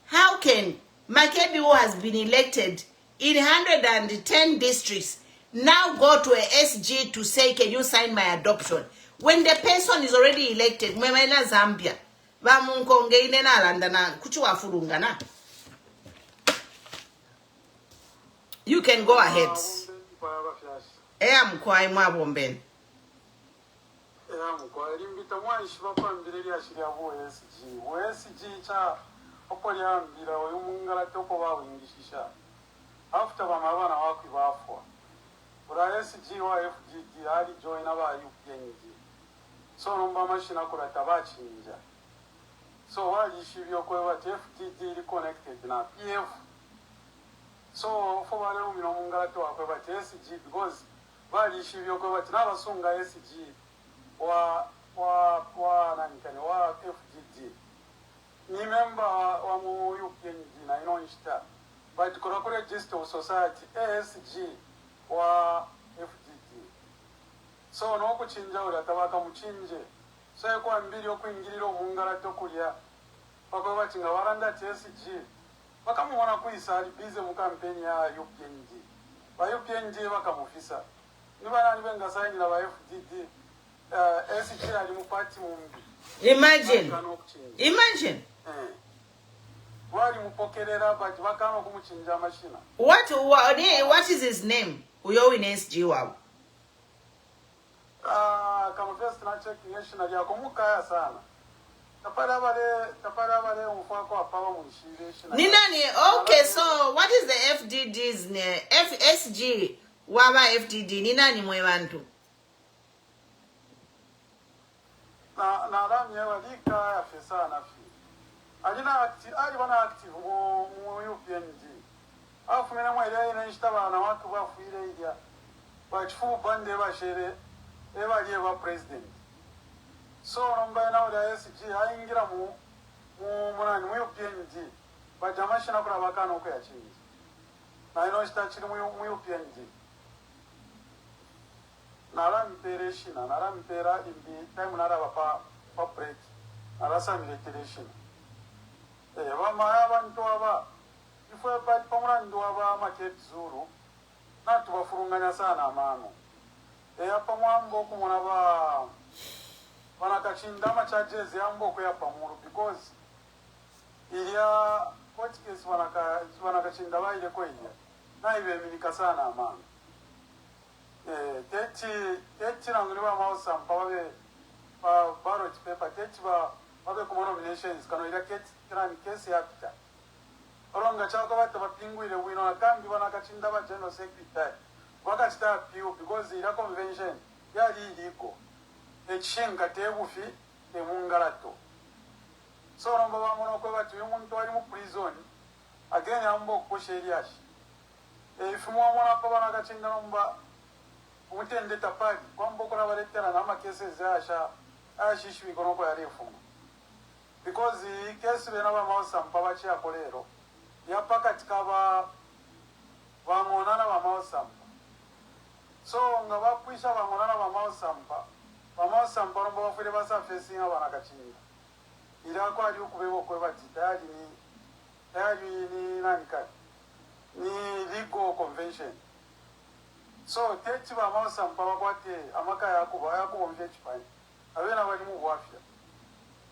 how can Makebi, who has been elected in 110 districts, now go to a SG to say, can you sign my adoption? When the person is already elected, Mwemena Zambia, you can go ahead. After Bamabana Wakiwafo, but I SG or FGD, I join our UPNG. So, Machina Kuratabachi. So, while you should your FGD connected now, PF. So, for Munga to SG because while you should your Sunga SG or wa FGG ni member wa mu UPNG na inonshita but kuna register of society ASG wa FGG so no kuchinja ula tabaka muchinje so yako mbili okuingirira omungala tokulya bako batinga waranda TSG bakamuona kuisali bize mu campaign ya UPNG ba UPNG bakamufisa niba nani benga sayini na ba FGG SG ali mu party mumbi imagine wali mupokerera but bakano kumuchinja mashina what is his name uyo in SG wao kama first na check national yako mukaya sana tapara bale umfako apawa munshire shina ni nani okay so what is the FDD's name FSG waba FDD ni nani mwe bantu na ramye walika afisa na fi alina ali bana active mu UPNG afu mena mwele ina nshitaba na watu bafuire ilya bachifu bande bashere ebali eba president so nomba na oda SG aingira mu UPNG bajamasha na kula bakana uko ya chini na ino shitachiri mu UPNG nara mpera imbi time nara pa break nara samilation bama abantu aba ifwe bati pamura ndo aba market zuru na tubafurunganya sana amano pamwambo kumona bana kachinda ma charges yambo ko yapamuru because iya court case bana kachinda baile ko iya na ibe milika sana amano teti nangulwa mausa mpawe ballot paper teti babe kuma nominations kano ila case ya pita olonga chako bata bapingwile wino na kambi bana kachinda ba general secretary wakachita piu because ila convention yali iliko echinga tebufi emungalato so nomba bamono ko bati umuntu ali mu prison again ambo ko sheriashi ifumu amona ko bana kachinda nomba umutende tapali kwambo kuna baletera na cases ashishwi kono ko yali ifumu because the case bena ba mausa mpaba chi akolero yapaka tikaba bangonana ba mausa so nga bakwisha bangonana ba mausa nomba bafure basa facing abana kachinga ila ko ali ukubebo kwe batitali ni nanika ni legal convention so teti ba mausa mpaba kwate amaka yakubo mje chipani abena bali mu bwafya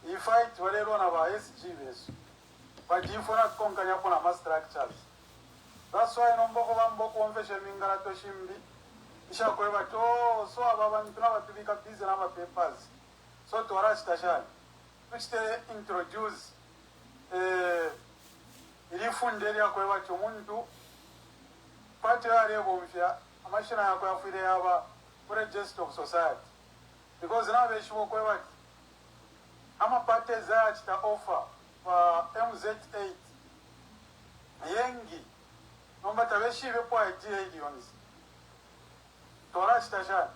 I fight walero na ba SG besu bajifuna konkanya kuna ma structures that's why nomboko bamboko omfeshe mingala to shimbi isha kweba to so ababa ntuna batubika busy na ma papers so to arash tashani which they introduce ili fundeli ya kweba to muntu pati ya bomfya amashina yako yafire yaba register of society because now they show kweba ama pate za chita offer for MZ8 yengi nomba tabeshi bepo idea idionzi tora chita sha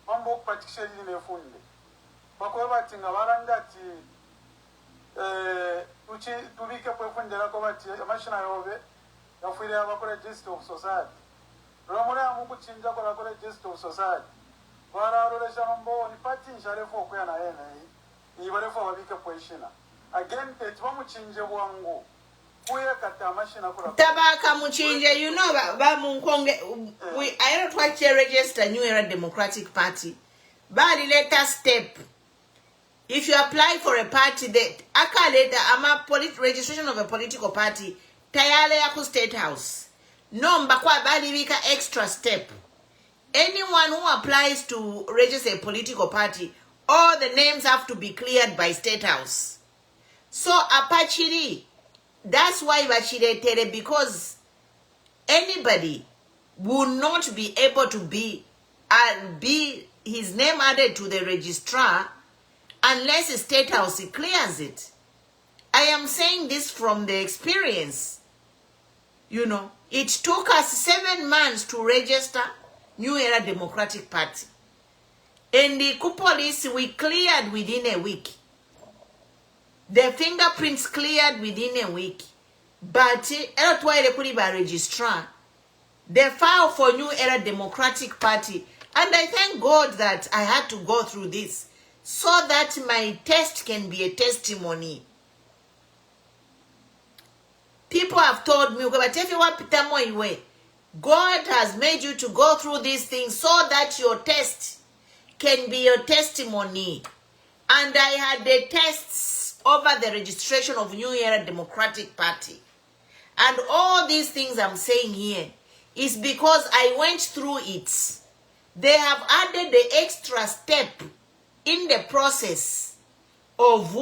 mambo patikisheli ne funde bakwe batinga baranda ti uchi tubike po funde la ko bati mashina yobe yafire abako register of society romora mu kuchinja ko register of society bararolesha nombo ni pati njarefo ko yana yene ibarefo babike poishina again tetwa muchinje bwangu kuya kata mashina kula tabaka muchinje you know ba munkonge I don't want to register New Era Democratic Party bali let us step if you apply for a party that akaleta ama registration of a political party tayale ya ku state house nomba kwa bali wika extra step anyone who applies to register a political party all the names have to be cleared by State House. So Apachiri, that's why Bachiretere, because anybody will not be able to be his name added to the registrar unless the State House clears it. I am saying this from the experience. You know, it took us 7 months to register New Era Democratic Party. And the police, we cleared within a week. The fingerprints cleared within a week. But that's why they put it by registrar. They filed for New Era Democratic Party. And I thank God that I had to go through this so that my test can be a testimony. People have told me, but if you want Peter Moiwe, God has made you to go through these things so that your test can be your testimony. And I had the tests over the registration of New Era Democratic Party. And all these things I'm saying here is because I went through it. They have added the extra step in the process of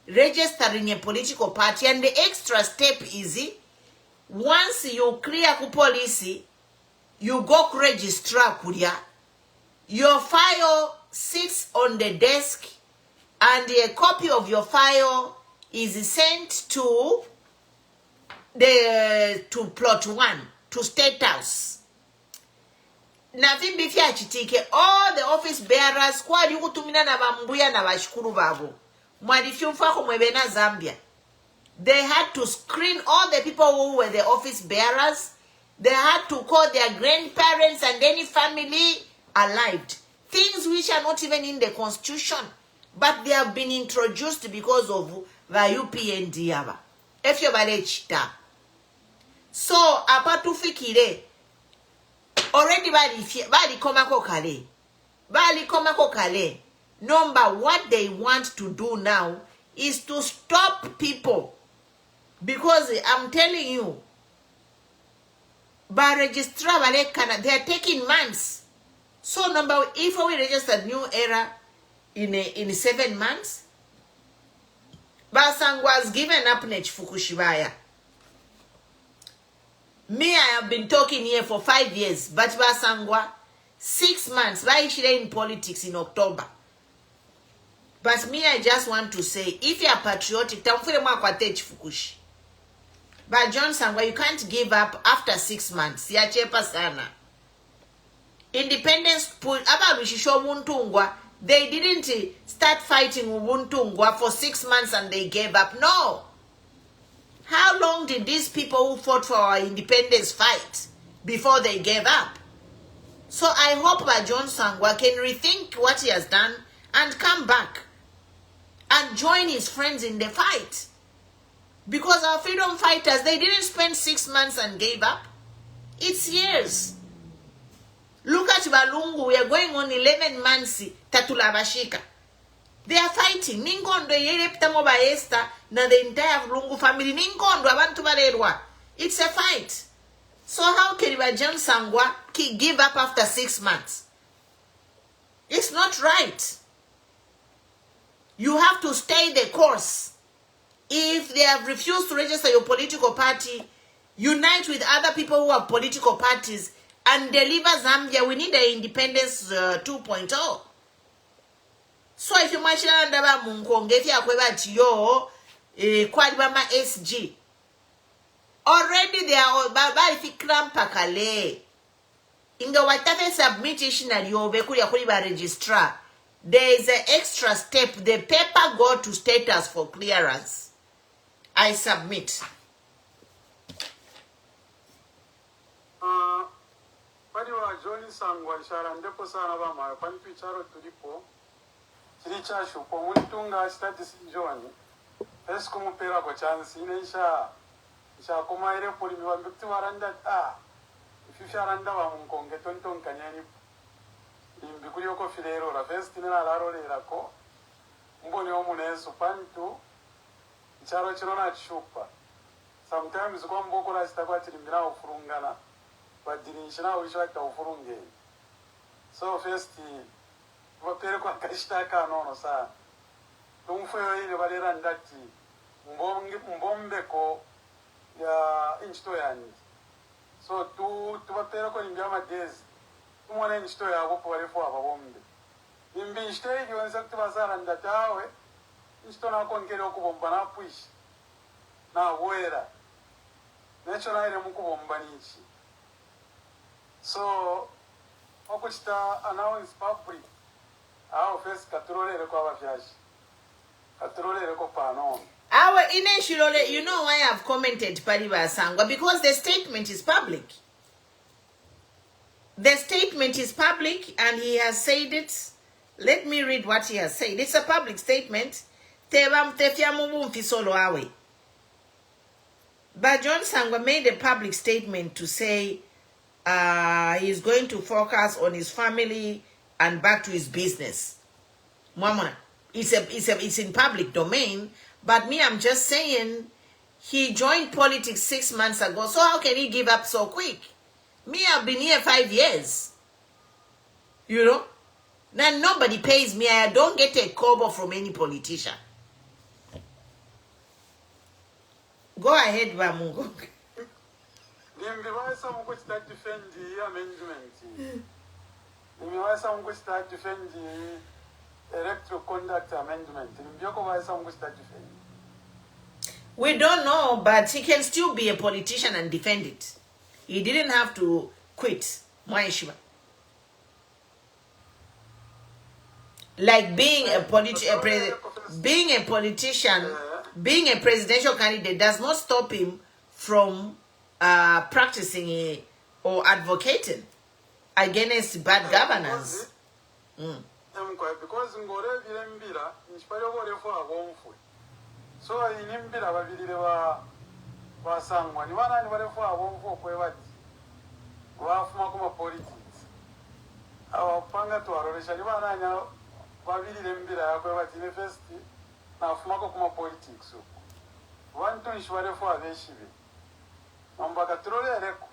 registering a political party. And the extra step is, once you clear ku police, you go to registrar kuria. Your file sits on the desk and a copy of your file is sent to plot 1, to State House. Navimbi fya chitike, all the office bearers, kwa li kutumina na bambuya na bashikuru babo. Mwadifyumfako mwebena Zambia. They had to screen all the people who were the office bearers. They had to call their grandparents and any family alive. Things which are not even in the constitution, but they have been introduced because of the UPND. If you chita. So, apatu fikire, already bali komako kale. Bali komako kale. Number, what they want to do now is to stop people. Because I'm telling you, by registrar, they are taking months. So number, if we registered New Era in 7 months, Basang was given up Nech Fukushibaya. Me, I have been talking here for 5 years, but Basangwa, 6 months, why is she in politics in October? But me, I just want to say, if you are patriotic, Fukushi. But John Sangwa, you can't give up after 6 months. Ya chepa sana. Independence, they didn't start fighting Ubuntungwa for 6 months and they gave up. No. How long did these people who fought for our independence fight before they gave up? So I hope that John Sangwa can rethink what he has done and come back and join his friends in the fight. Because our freedom fighters, they didn't spend 6 months and gave up. It's years. Look at Balungu, we are going on 11 months. Tatulabashika. They are fighting. Ningondo yereptamo baesta na the entire Lungu family. Ningondo abantu barerwa. It's a fight. So how can John Sangwa give up after 6 months? It's not right. You have to stay the course. If they have refused to register your political party, unite with other people who have political parties and deliver Zambia. We need an independence 2.0. So if you mention andaba munkonge if you are yo kwadibama SG, already they are baba if pakale. Inga watafe submission aliyobe kuri ba registrar. There is an extra step. The paper go to status for clearance. I submit. Padi wa Johnny Sangwa ishara ndepo sana bama pani picharo tulipo kilicha shupo muntunga status Johnny esko mupera ko chance inesha kuma ire poli mi wambikti waranda ifisha randa wa munkonge tonton kanyani imbikuri yoko filero la festi na laro le rako mboni omunesu pantu icharo chirona chupa. Sometimes kwa mboko la sitakwa chilimbira ufurungana but dinishina uishwata ufurunge. So festi wapere kwa kashitaka nono saa tumfuyo ile balera ndati mbombeko ya inchito yani. So tubapere kwa imbyama gezi tumwane inchito ya wapo walefu ababombe imbi inchito hili wanza kutubazara ndatawe inchito na kongele okubomba na puishi na wera necho na ile mukubomba nichi. So okuchita announce public Our first Catrole recover flash. Catrole recopano. Our initial, you know why I've commented Pariba Sangwa? Because the statement is public. The statement is public and he has said it. Let me read what he has said. It's a public statement. But John Sangwa made a public statement to say he's going to focus on his family and back to his business. Mwamona, it's in public domain, but me, I'm just saying he joined politics 6 months ago, so how can he give up so quick? Me, I've been here 5 years. You know? Now nobody pays me. I don't get a kobo from any politician. Go ahead, Bamungo. Nimeweza Mungu start defend the amendment. Nimeweza Mungu start defend the electoral conduct amendment. Nimeweza Mungu start defend. We don't know, but he can still be a politician and defend it. He didn't have to quit. Like being a politician, being a presidential candidate does not stop him from practicing or advocating against bad governance. Because so inimbira babirire basangwa ni bana ni barefo abonfo kwebati wafuma kuma politics awapanga to aroresha ni bana nya babirire mbira yakwebati ne first na afuma kuma politics wantu nishwarefo abeshibe ambaka troleleko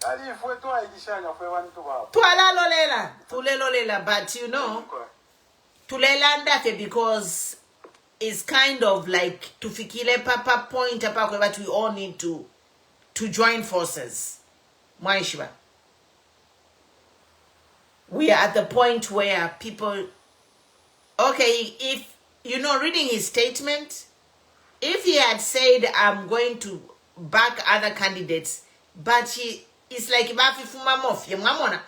ali ifwe to ayishanya fwe wantu babo tulelolela but you know tulelanda because it's kind of like to fikile papa point apart, but we all need to join forces. Maishiba. We are at the point where people, okay, if you know, reading his statement, if he had said I'm going to back other candidates, but it's like Bafi Fumamof, Yamamona.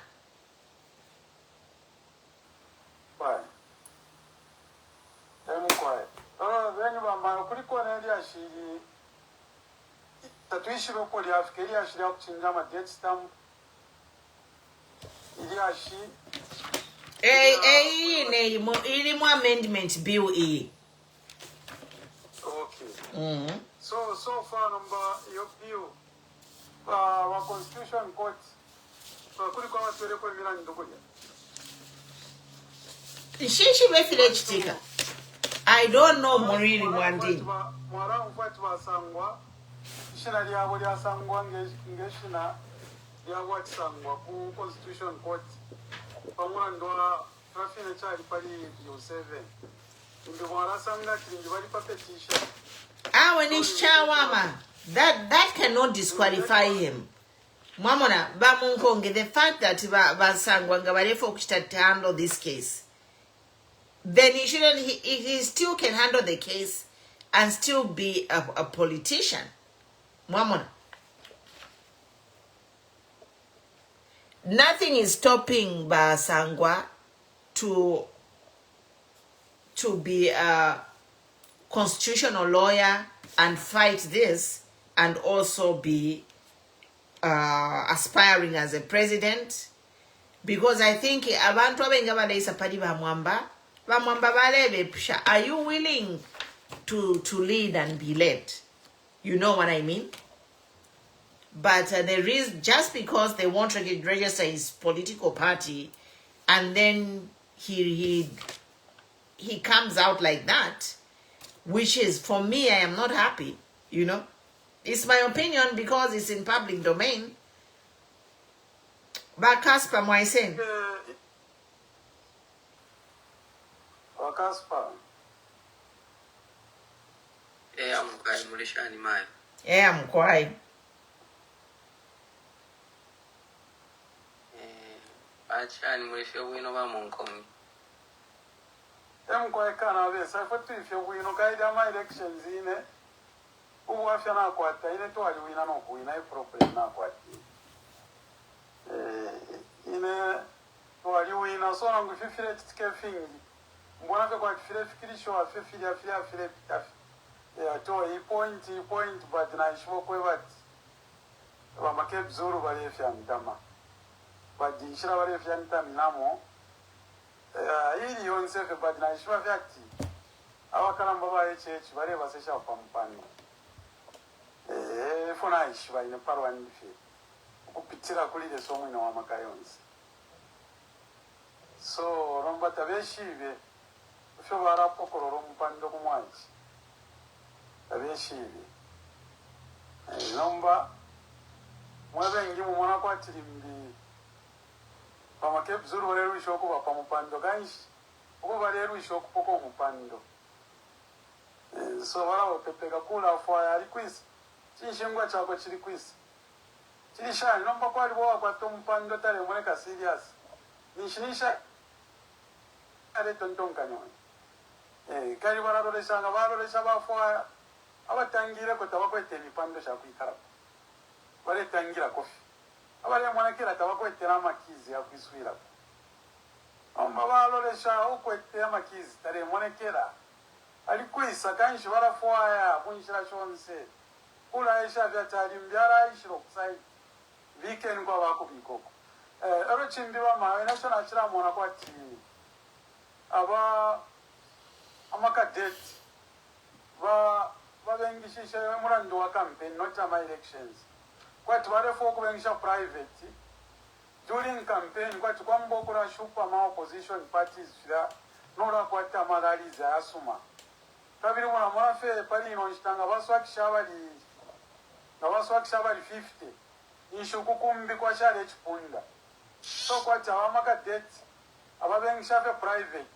Bye. I'm quiet. When my critical area, she tatuishi local Afghania, she helped in Jama dead stamp. Iliashi. Ilimu amendment bill E. Okay. So far, number your bill, our constitution court, critical Milan Dogoya. She reflects tika. I don't know Moriri Mwandi. Mwara mfatu sangwa. Shina liabo lia sangwa ngeshina liabo sangwa ku constitution court. Pamwana ndoa trafine chali pali yo 7. Ndio mwara sanga kingi bali pa petition. When it's Chawama, that cannot disqualify him. Mwamona bamunkonge, the fact that basangwa ngabalefo kuchita to handle this case, then he still can handle the case and still be a politician. Mwamona. Nothing is stopping Basangwa to be a constitutional lawyer and fight this and also be aspiring as a president, because I think abantu abengabale isapadi bamwamba balebe. Are you willing to lead and be led? You know what I mean? But there is, just because they won't register his political party, and then he comes out like that, which is, for me, I am not happy, you know. It's my opinion because it's in public domain. But Casper, my saying. Casper. I'm quite Mulishani Mai. Yeah, I'm quite. Achani Mulisha win over Monkomi. I'm quite canavés. I put if you win, okay, my elections in it. Who was your aquata? In it, I win an open, I properly not what. In a wali wina so nangu fifile tike fingi mbona fe kwa fifile fikiri show fifile afile ya to i point but na ishwo kwe bati bamake bzuru bali efya ndama badishira bali efya ntaminamo ili yonse fe but na ishwa vyati awakala mbaba echechi bali basesha kwa mpani fona ishwa ine parwa ndife kupitira kuli de somo ina wa makayonse so romba tabeshibe fyo barapokoro mpando kumwaji tabeshibe nomba mwabengi mumona kwatirimbi pamake bzuru baleru ishoko bapa mpando ganshi uko baleru ishoko poko mpando so bara opepeka kula fwa ali kwisi chinshingwa chako chiri kwisi chirishani nomba kwali bowa kwa mpando tale moneka serious nishinisha ale tontonkano kali bararolesanga barolesa bafwa abatangire ko tabakwete mipando sha kwikara bare tangira kofi abale mwanakira tabakwete na makizi ya kwiswira amba barolesha ukwete amakizi tare mwanakira ali kwisa kanshi barafwa ya kunshira chonse kula isha vyatari mbyara ishiro kusai weekend kwa bako bikoko ero chimbiba mawe nacho nachira mwana kwa tini aba amakadeti babengishisha murando wa campaign not ama elections kwati barefo kubengisha private during campaign kwati kwambokura shupa ma opposition parties fira nora kwati amalaliza asuma kabiri mwana mwafe pali inonshitanga baswakisha bali 50 inshuku kumbi kwa shale chipunda so kwati abamakadeti ababengisha fe private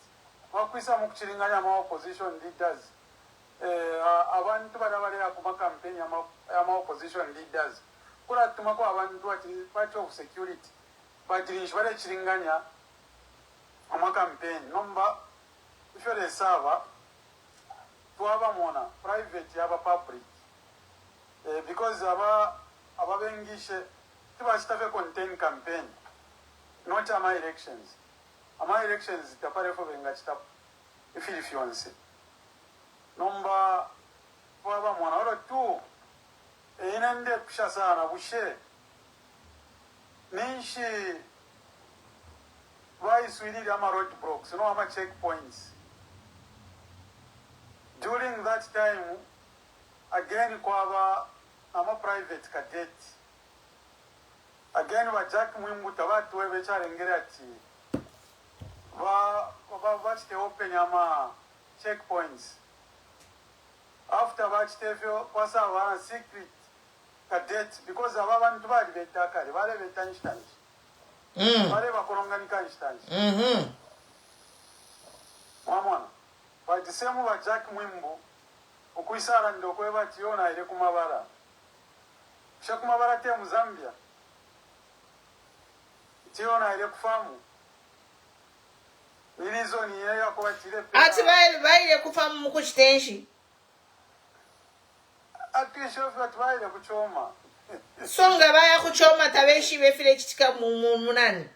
wakwisa mukuchiringanya ma opposition leaders abantu barabale akuma campaign ya ma opposition leaders kula tuma kwa abantu ati party of security badirish bale chiringanya ama campaign nomba ifere sava tuaba mona private yaba public because ababengishe tibashitafe contain campaign not ama elections. Ama elections tapare fo benga chitap ifili fionse nomba baba mwana oro tu inende kusha sana bushe nishi why swili ama road blocks no ama checkpoints during that time again kwa ama private cadet again wa Jack Mwimbu tabatu wewe charengere ati watch the open ama checkpoints after watch the wasa wana secret cadet because abantu bali betakale bale betanshtanji bale bakolonganika nshtanji mwana by the same wa Jack Mwimbu ukuisala ndo kweba tiona ile kumabara shakumabara te mu Zambia tiona ile kufamu ilizo ni yeye akwatire pe ati baile kufamu mukuchitenshi ati shofu atwaile kuchoma songa baya kuchoma tabeshi befile chitika munani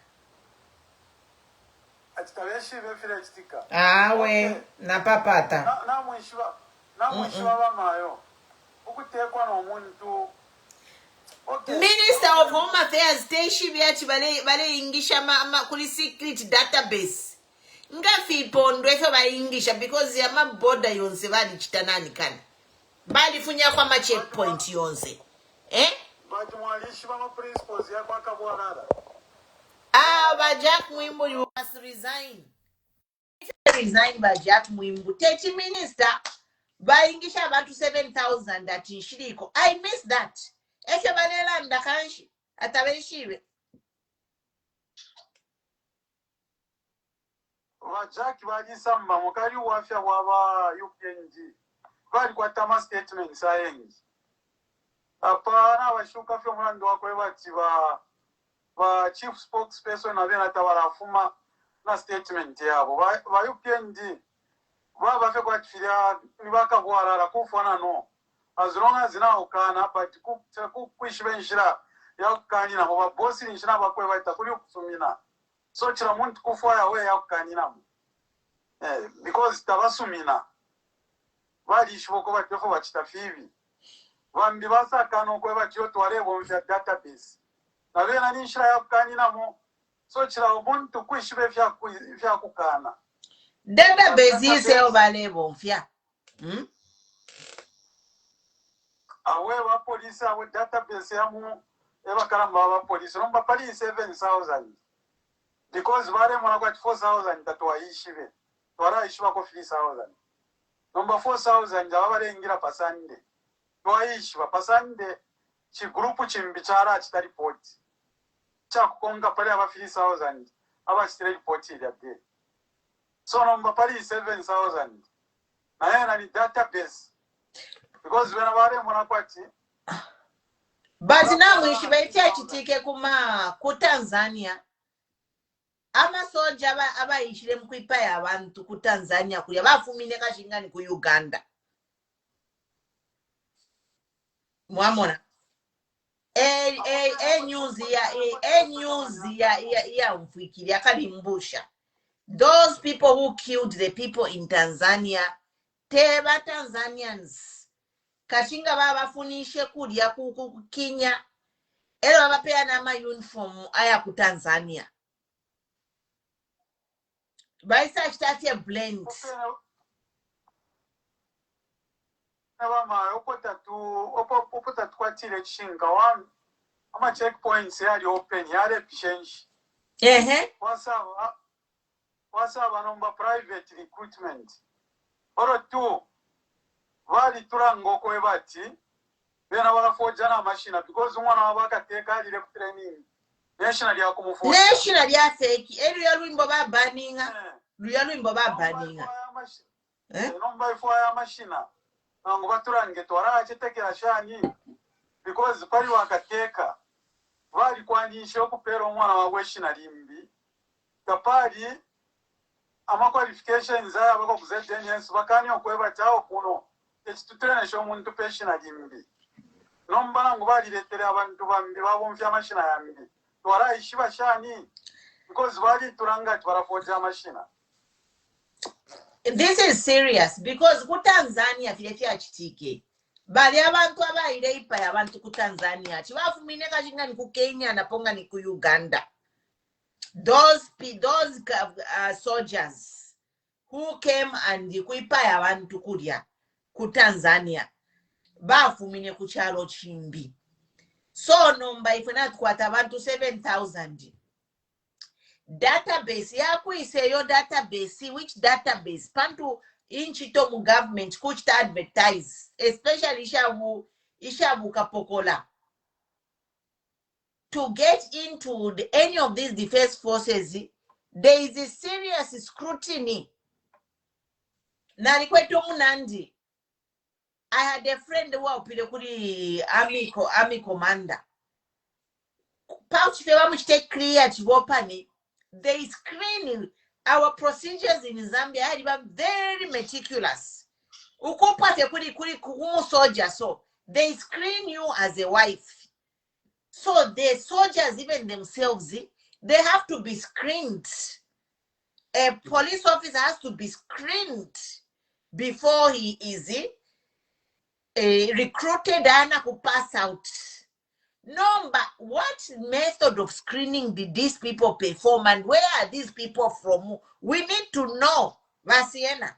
ati tabeshi befile chitika awe na papata na mwishiwa bamayo ukutekwa no muntu okay. Minister of Home Affairs teshi byati bale ingisha kuli secret database ngafi pondo efe ba ingisha because ya maboda yonse bali chitanani kana bali funya kwa ma checkpoint yonse but mwalishi ba principles ya kwa kabwarara ba Jack Mwimbu you must resign ba Jack Mwimbu 30 minister ba ingisha abantu 7,000 ati nshiriko I miss that efe balela ndakanshi atabeshiwe wajaki bajisamba mukali wafya waba UPNG bali kwa tama statements ayengi apana washuka fyo mulando wako bati ba chief spokesperson abena tabarafuma na statement yabo ba UPNG baba fe kwa tfilia nibaka bwarara kufana no as long as now kana but kuishbenshira yakani na ba boss nishina bakwe bata kuli kusumina So chira muntu kufa ya we yakukanina because tabasumina bali shiboko batefo bachitafivi bambi basakano kwe batyo twarebo mfya database na bena nishira yakukanina mo so chira muntu kwishibe vya kukana database ise obalebo mfya awe wa police awe database yamu ebakalamba wa police nomba pali 7,000 because vale mwana kwa 4,000 tatuwaishive twara ishiva ko 3,000 nomba 4,000 avalengira pasande twaishiva pasande chigrupu chimbi chara chita report chakukonga pali ava 3,000 ava chita report ili abde so nomba pali 7,000 na yena ni database because when vale mwana kwa chi but now ishiva itia chitike ku Tanzania amasoja abayishire mukwipa yabantu ku Tanzania kuya bafumine kashingani ku Uganda mwamona news ya mfukiri akalimbusha those people who killed the people in Tanzania teba Tanzanians kashinga babafunishe kulya ku Kenya elo babapea na ma uniform aya ku Tanzania baisa chitatie blend Nabama opota twatire chinga one ama checkpoints yali open yale efficiency wasaba nomba private recruitment oro tu wali turango ko ebati bena wala foja na machine because umwana wabakateka ali left training national ya kumufoja national ya fake eri lwimbo babaninga lwimbo babaninga nomba ifo ya machine nango baturange twara achetekera shani because pali wakateka wali kwanisha okupera omwana wawe shina limbi kapali ama qualifications aya bako kuzedenians bakani okweba chao kuno ekitutrene sho muntu peshina limbi nomba ngo bali letere abantu bambi babomfya mashina yambi twara ishiba shani because wali turanga twarafoja mashina. This is serious because ku Tanzania filefi achitike bali abantu abaire ipa yabantu ku Tanzania chibafumine kachingani ku Kenya na ponga ni ku Uganda. Those soldiers who came and kuipa yabantu kulya ku Tanzania bafumine ku chalo chimbi so nomba ifuna tukwata abantu 7,000 database yakuise yo database which database pantu inchito mu government kuchita advertise especially ishabu kapokola to get into any of these defense forces there is a serious scrutiny nalikwetu munandi I had a friend who opile kuri army commander pouch feva muchite clear chivopani they screen our procedures in Zambia are very meticulous. Ukopate kuri soldier so they screen you as a wife. So the soldiers even themselves they have to be screened. A police officer has to be screened before he is recruited and to pass out. No, but what method of screening did these people perform and where are these people from? We need to know. Vasiena.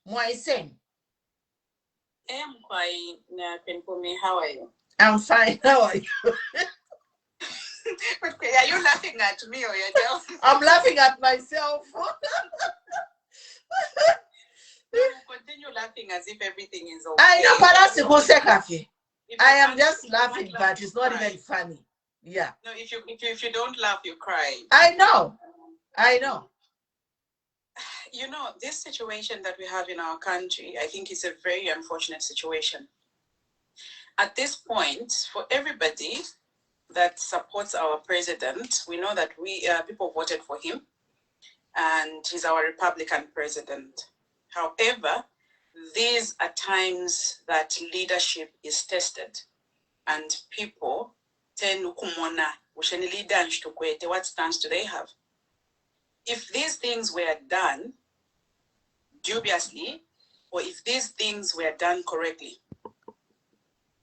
Moisen. I'm fine. How are you? I'm fine. How are you? Are you laughing at me or yourself? I'm laughing at myself. You continue laughing as if everything is okay. I know, I am just laughing, but it's not even funny. Yeah. No, if you don't laugh, you cry. I know. You know, this situation that we have in our country, I think it's a very unfortunate situation. At this point, for everybody that supports our president, we know that people voted for him, and he's our Republican president. However, these are times that leadership is tested and people tend to kumona what stance do they have? if these things were done dubiously, or if these things were done correctly,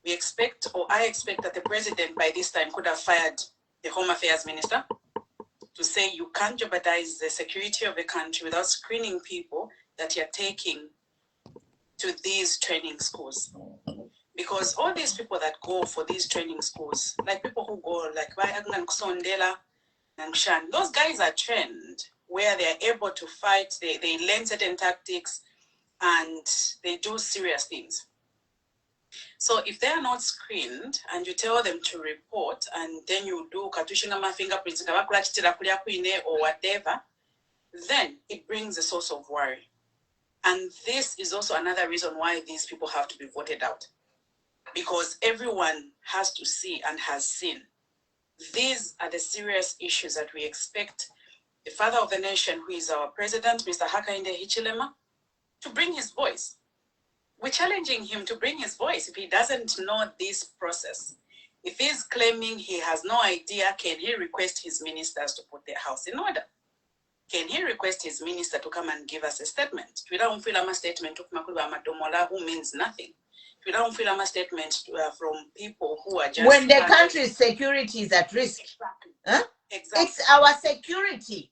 we expect, or I expect, that the president by this time could have fired the Home Affairs Minister to say you can't jeopardize the security of the country without screening people that you're taking to these training schools. Because all these people that go for these training schools, like people who go, like those guys are trained where they are able to fight, they learn certain tactics, and they do serious things. So if they are not screened and you tell them to report, and then you do katushingama fingerprints or whatever, then it brings a source of worry. And this is also another reason why these people have to be voted out. Because everyone has to see and has seen. These are the serious issues that we expect the father of the nation, who is our president, Mr. Hakainde Hichilema, to bring his voice. We're challenging him to bring his voice. If he doesn't know this process, if he's claiming he has no idea, can he request his ministers to put their house in order? Can he request his minister to come and give us a statement? We don't feel a statement who means nothing. We don't feel a statement from people who are just... When the country's security is at risk. Exactly. Huh? Exactly. It's our security.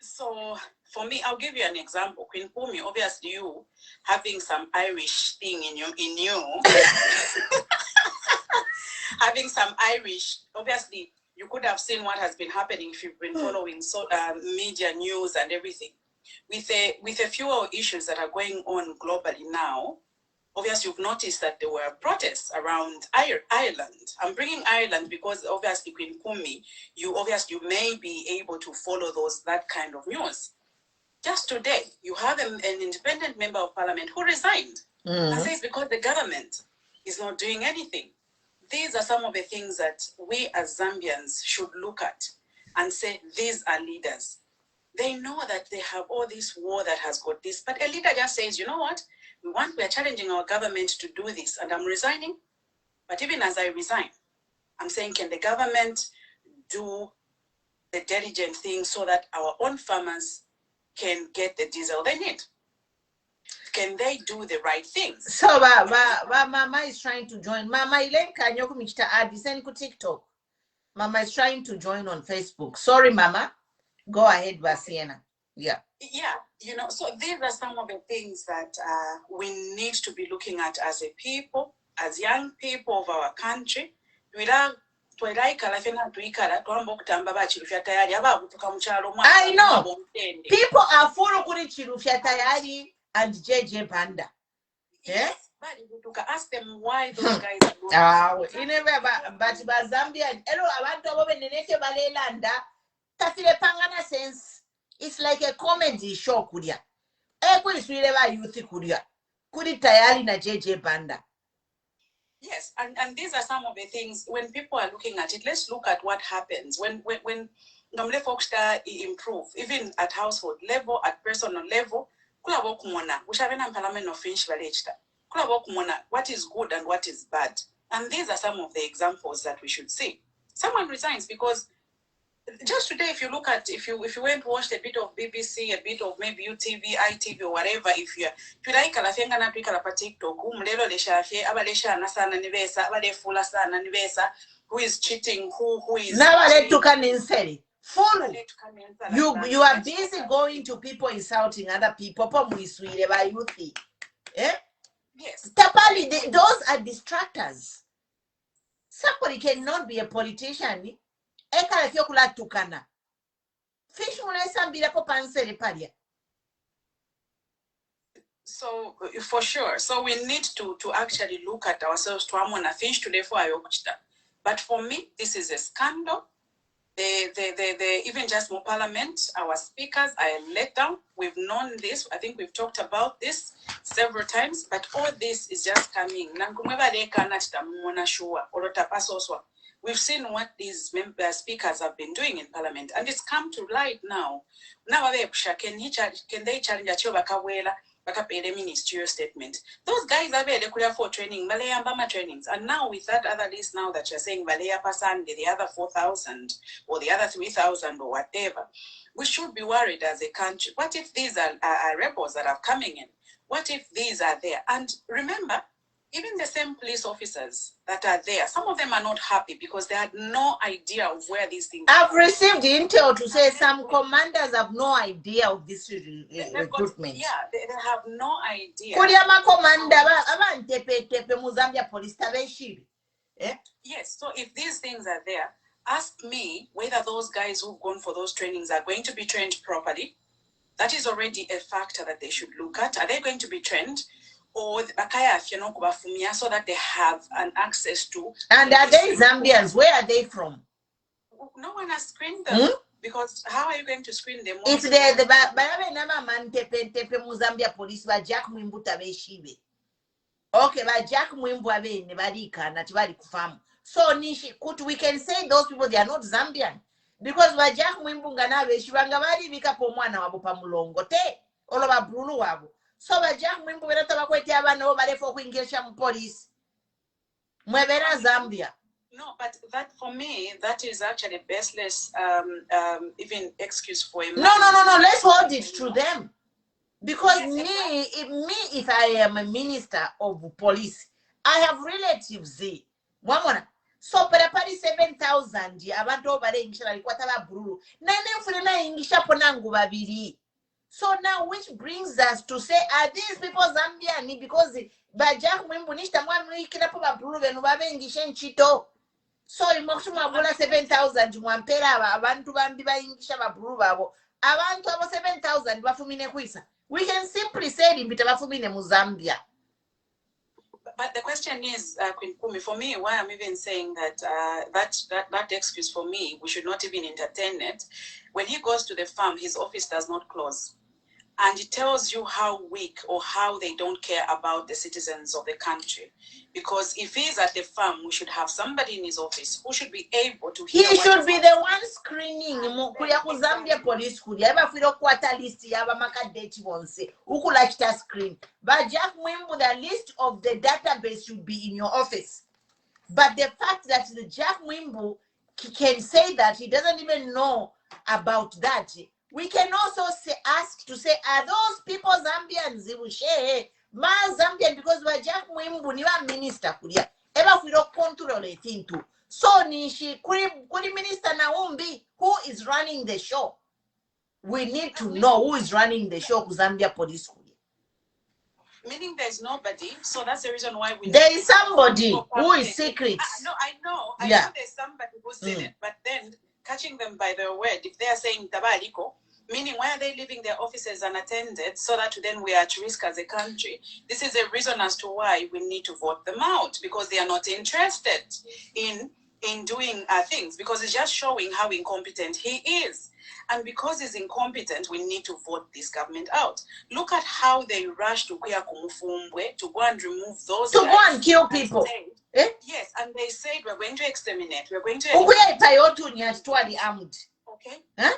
So, for me, I'll give you an example. Queen Pumi, obviously you having some Irish thing in you. Having some Irish, obviously, you could have seen what has been happening if you've been following media news and everything. With a few issues that are going on globally now, obviously you've noticed that there were protests around Ireland. I'm bringing Ireland because obviously Queen Pumi, you may be able to follow that kind of news. Just today, you have an independent member of parliament who resigned. And says because the government is not doing anything. These are some of the things that we as Zambians should look at and say, these are leaders. They know that they have all this war that has got this, but a leader just says, you know what? We are challenging our government to do this, and I'm resigning. But even as I resign, I'm saying, can the government do the diligent thing so that our own farmers can get the diesel they need? Can they do the right things? So, Mama is trying to join. Mama Ilenka nyoku michita adi send ku TikTok. Mama is trying to join on Facebook. Sorry, Mama. Go ahead, Basiena. Yeah. Yeah, so these are some of the things that we need to be looking at as a people, as young people of our country. I know. People are full kuri Chirufya Tayari and JJ Banda. Yeah? But ask them why those guys are but Zambia, tafile pangana sense. It's like a comedy show, kuria. Eko iswireba youth kuria. Kuri tayari na JJ Banda. Yes, and these are some of the things when people are looking at it. Let's look at what happens when normally folks improve, even at household level, at personal level. Kula bokumona, ushavena parliament of Finch Valechta. Kula bokumona, what is good and what is bad. And these are some of the examples that we should see. Someone resigns because just today, if you look at, if you went to watch a bit of BBC, a bit of maybe UTV, ITV, or whatever, if you like kalafenga na tuika la TikTok, umlelo leshafe, abalesha nasana nivesa, abale fula sana nivesa, who is cheating, who is now let to come insane. Follow. You are busy going to people insulting other people. Eh? Yes. Tapali, those are distractors. Somebody cannot be a politician. So for sure. So we need to actually look at ourselves to amona fish today for ayokchita. But for me, this is a scandal. The even just more parliament, our speakers are let down. We've known this. I think we've talked about this several times, but all this is just coming. We've seen what these speakers have been doing in parliament, and it's come to light now. Now, can they challenge Achobakawela bakapere ministerial statement. Those guys are very clear for training, Malaya Bama trainings. And now with that other list now that you're saying Malaya Pasande, the other 4,000 or the other 3,000 or whatever, we should be worried as a country. What if these are rebels that are coming in? What if these are there? And remember, even the same police officers that are there, some of them are not happy because they had no idea of where these things I've received intel to say some commanders have no idea of this recruitment. They have no idea. Yes, so if these things are there, ask me whether those guys who've gone for those trainings are going to be trained properly. That is already a factor that they should look at. Are they going to be trained? Or so that they have an access to. And are they Zambians? Where are they from? No one has screened them. Because how are you going to screen them? If they're the Zambia police by Jack Mwimbu Tabeshibe. Okay, by Jack Mwimbu Abe Nebadika, Natibadi Kufam. So we can say those people they are not Zambian. Because by Jack Mwimbu Ganabe, Shivangabadi Vika Pomwana Wabupamulongo te, all over Brulu Wabu. So by Jack Mwimbu Tabakwetiaba nobody for Wingisha police. Mwebera Zambia. No, but that for me, that is actually baseless even excuse for him. No. Let's hold it to them. Because yes, if I am a minister of police, I have relatives there. So parapari 7,000 abantu obale ingisha likwataba brulu. Nane mfuna ingisha ponangu babiri. So now which brings us to say, are these people Zambian? Because Bajak Mwimbu nishta mwami kinapo babulu benu babe ingisha nchito. So imokshuma bula 7,000 mwampera abantu bambi ba ingisha babulu babo. Abantu abo 7,000 bafumine kuisa. We can simply say limbita bafumine mu Zambia. But the question is, Queen Kumi, for me, why I'm even saying that that excuse for me, we should not even entertain it. When he goes to the farm, his office does not close. And it tells you how weak or how they don't care about the citizens of the country. Because if he's at the farm, we should have somebody in his office who should be able to hear. He should be the one screening. Zambia police could ever feel quarter list. Yaba maka date once. Who could like that screen? But Jack Mwimbu, the list of the database should be in your office. But the fact that the Jack Mwimbu can say that he doesn't even know about that. We can also ask to say, are those people Zambians? Ma Zambian, because we are Jack Mwimbu, niwa minister kulia. Eba we don't control a thing too. So nishi kuri minister Naumbi, who is running the show? We need to know who is running the show. Zambia police. Meaning there is nobody, so that's the reason why we. There is somebody who is secret. No, I know there's somebody who's in it, but then catching them by their word, if they are saying tabaliko, meaning why are they leaving their offices unattended so that then we are at risk as a country? This is a reason as to why we need to vote them out, because they are not interested in doing things, because it's just showing how incompetent he is. And because he's incompetent, we need to vote this government out. Look at how they rushed to Kuya Kumufumbwe to go and remove those. To go and kill people. Yes, and they said we're going to exterminate. We're going to. Okay. Huh?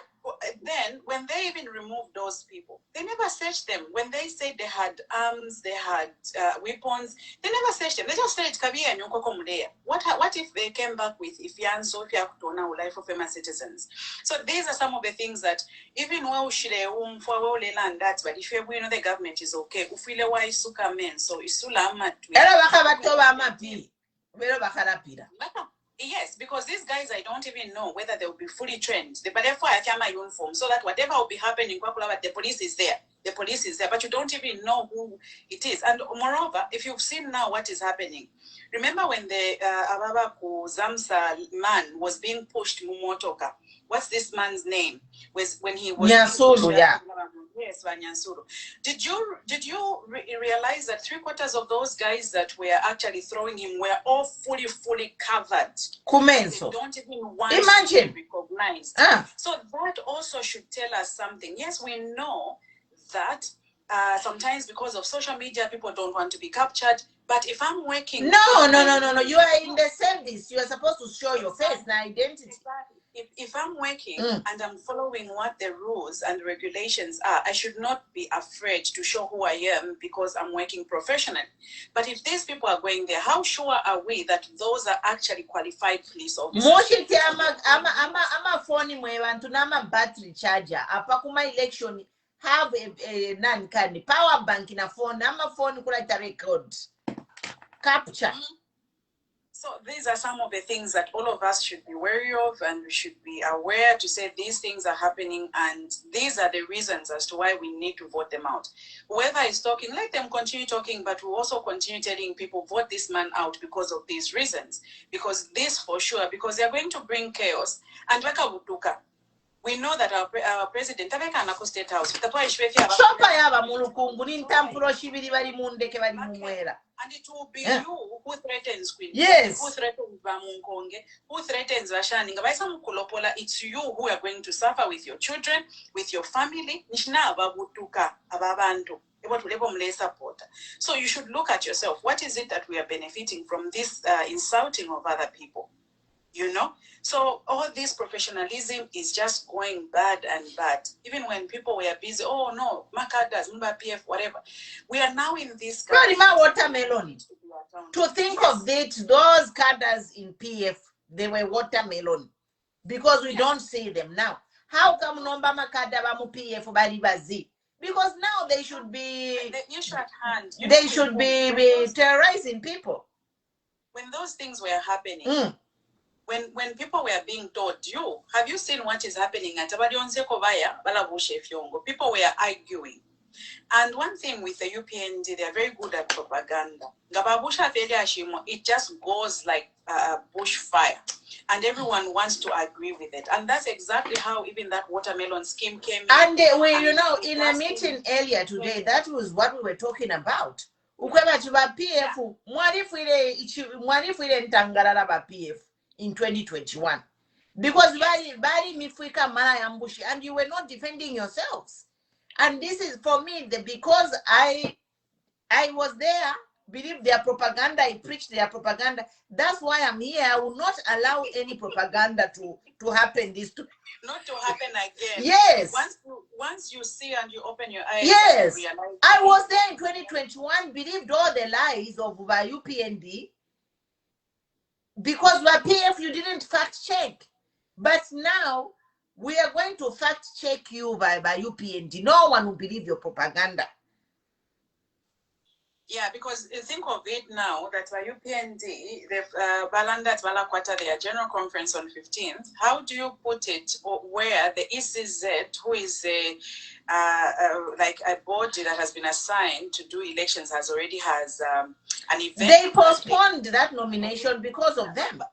Then, when they even removed those people, they never searched them. When they said they had arms, they had weapons, they never searched them. They just said, what if they came back with Ifianso, Fiakutona, life of famous citizens? So these are some of the things that, even though that, but if we know the government is okay, ufile wa isuka men, so isula amatu. Yes, because these guys, I don't even know whether they will be fully trained. But therefore, I carry my uniform so that whatever will be happening, the police is there. The police is there, but you don't even know who it is. And moreover, if you've seen now what is happening, remember when the Ababaku Zamsa man was being pushed Mumotoka? What's this man's name? When he was Nyansuru, yeah. Yes, Nyansuru. Did you realize that 3/4 of those guys that were actually throwing him were all fully covered? Kumenso. They don't even want Imagine. to be recognized. So that also should tell us something. Yes, we know that sometimes because of social media, people don't want to be captured. But if I'm working... No. You are in the service. You are supposed to show your face and identity. if I'm working and I'm following what the rules and regulations are, I should not be afraid to show who I am because I'm working professionally. But if these people are going there, how sure are we that those are actually qualified police officers? Moshiti ama phone mwe bantu nama battery charger apa kuma election have a nankani power bank na phone ama phone kulaita record capture. So these are some of the things that all of us should be wary of, and we should be aware to say these things are happening, and these are the reasons as to why we need to vote them out. Whoever is talking, let them continue talking, but we'll also continue telling people, vote this man out because of these reasons. Because this for sure, because they're going to bring chaos. And we know that our president, State House, and it will be you who threatens Queen. Yes. Who threatens Bamunkonge, who threatens Vashaninga. It's you who are going to suffer with your children, with your family. So you should look at yourself. What is it that we are benefiting from this insulting of other people? You know? So all this professionalism is just going bad and bad. Even when people were busy, oh no, Makadas, Mba PF, whatever. We are now in this watermelon. To think of it, those cadres in PF, they were watermelon. Because we don't see them now. How come Nomba Makada Bamu PF Balibazi? Because now they should be they should be terrorizing people. When those things were happening. When people were being told, have you seen what is happening at Abadionze Kovaya, Balabushe Fyongo? People were arguing. And one thing with the UPND, they're very good at propaganda. Gababusha Feliashimo, it just goes like bushfire. And everyone wants to agree with it. And that's exactly how even that watermelon scheme came in. And in a meeting earlier today, that was what we were talking about. PF, PF in 2021. Because Bari Mifrika Mara Yambushi, and you were not defending yourselves. And this is for me because I was there, believe their propaganda, I preached their propaganda. That's why I'm here. I will not allow any propaganda to happen not to happen again. Yes. Once you see and you open your eyes. Yes. I was there in 2021, believed all the lies of UPND. Because by PF, you didn't fact check. But now, we are going to fact check you by UPND. No one will believe your propaganda. Yeah, because think of it now that by UPND, they've Balanda Balakwata, their general conference on 15th. How do you put it where the ECZ, who is like a body that has been assigned to do elections, already has an event? They postponed that nomination because of them.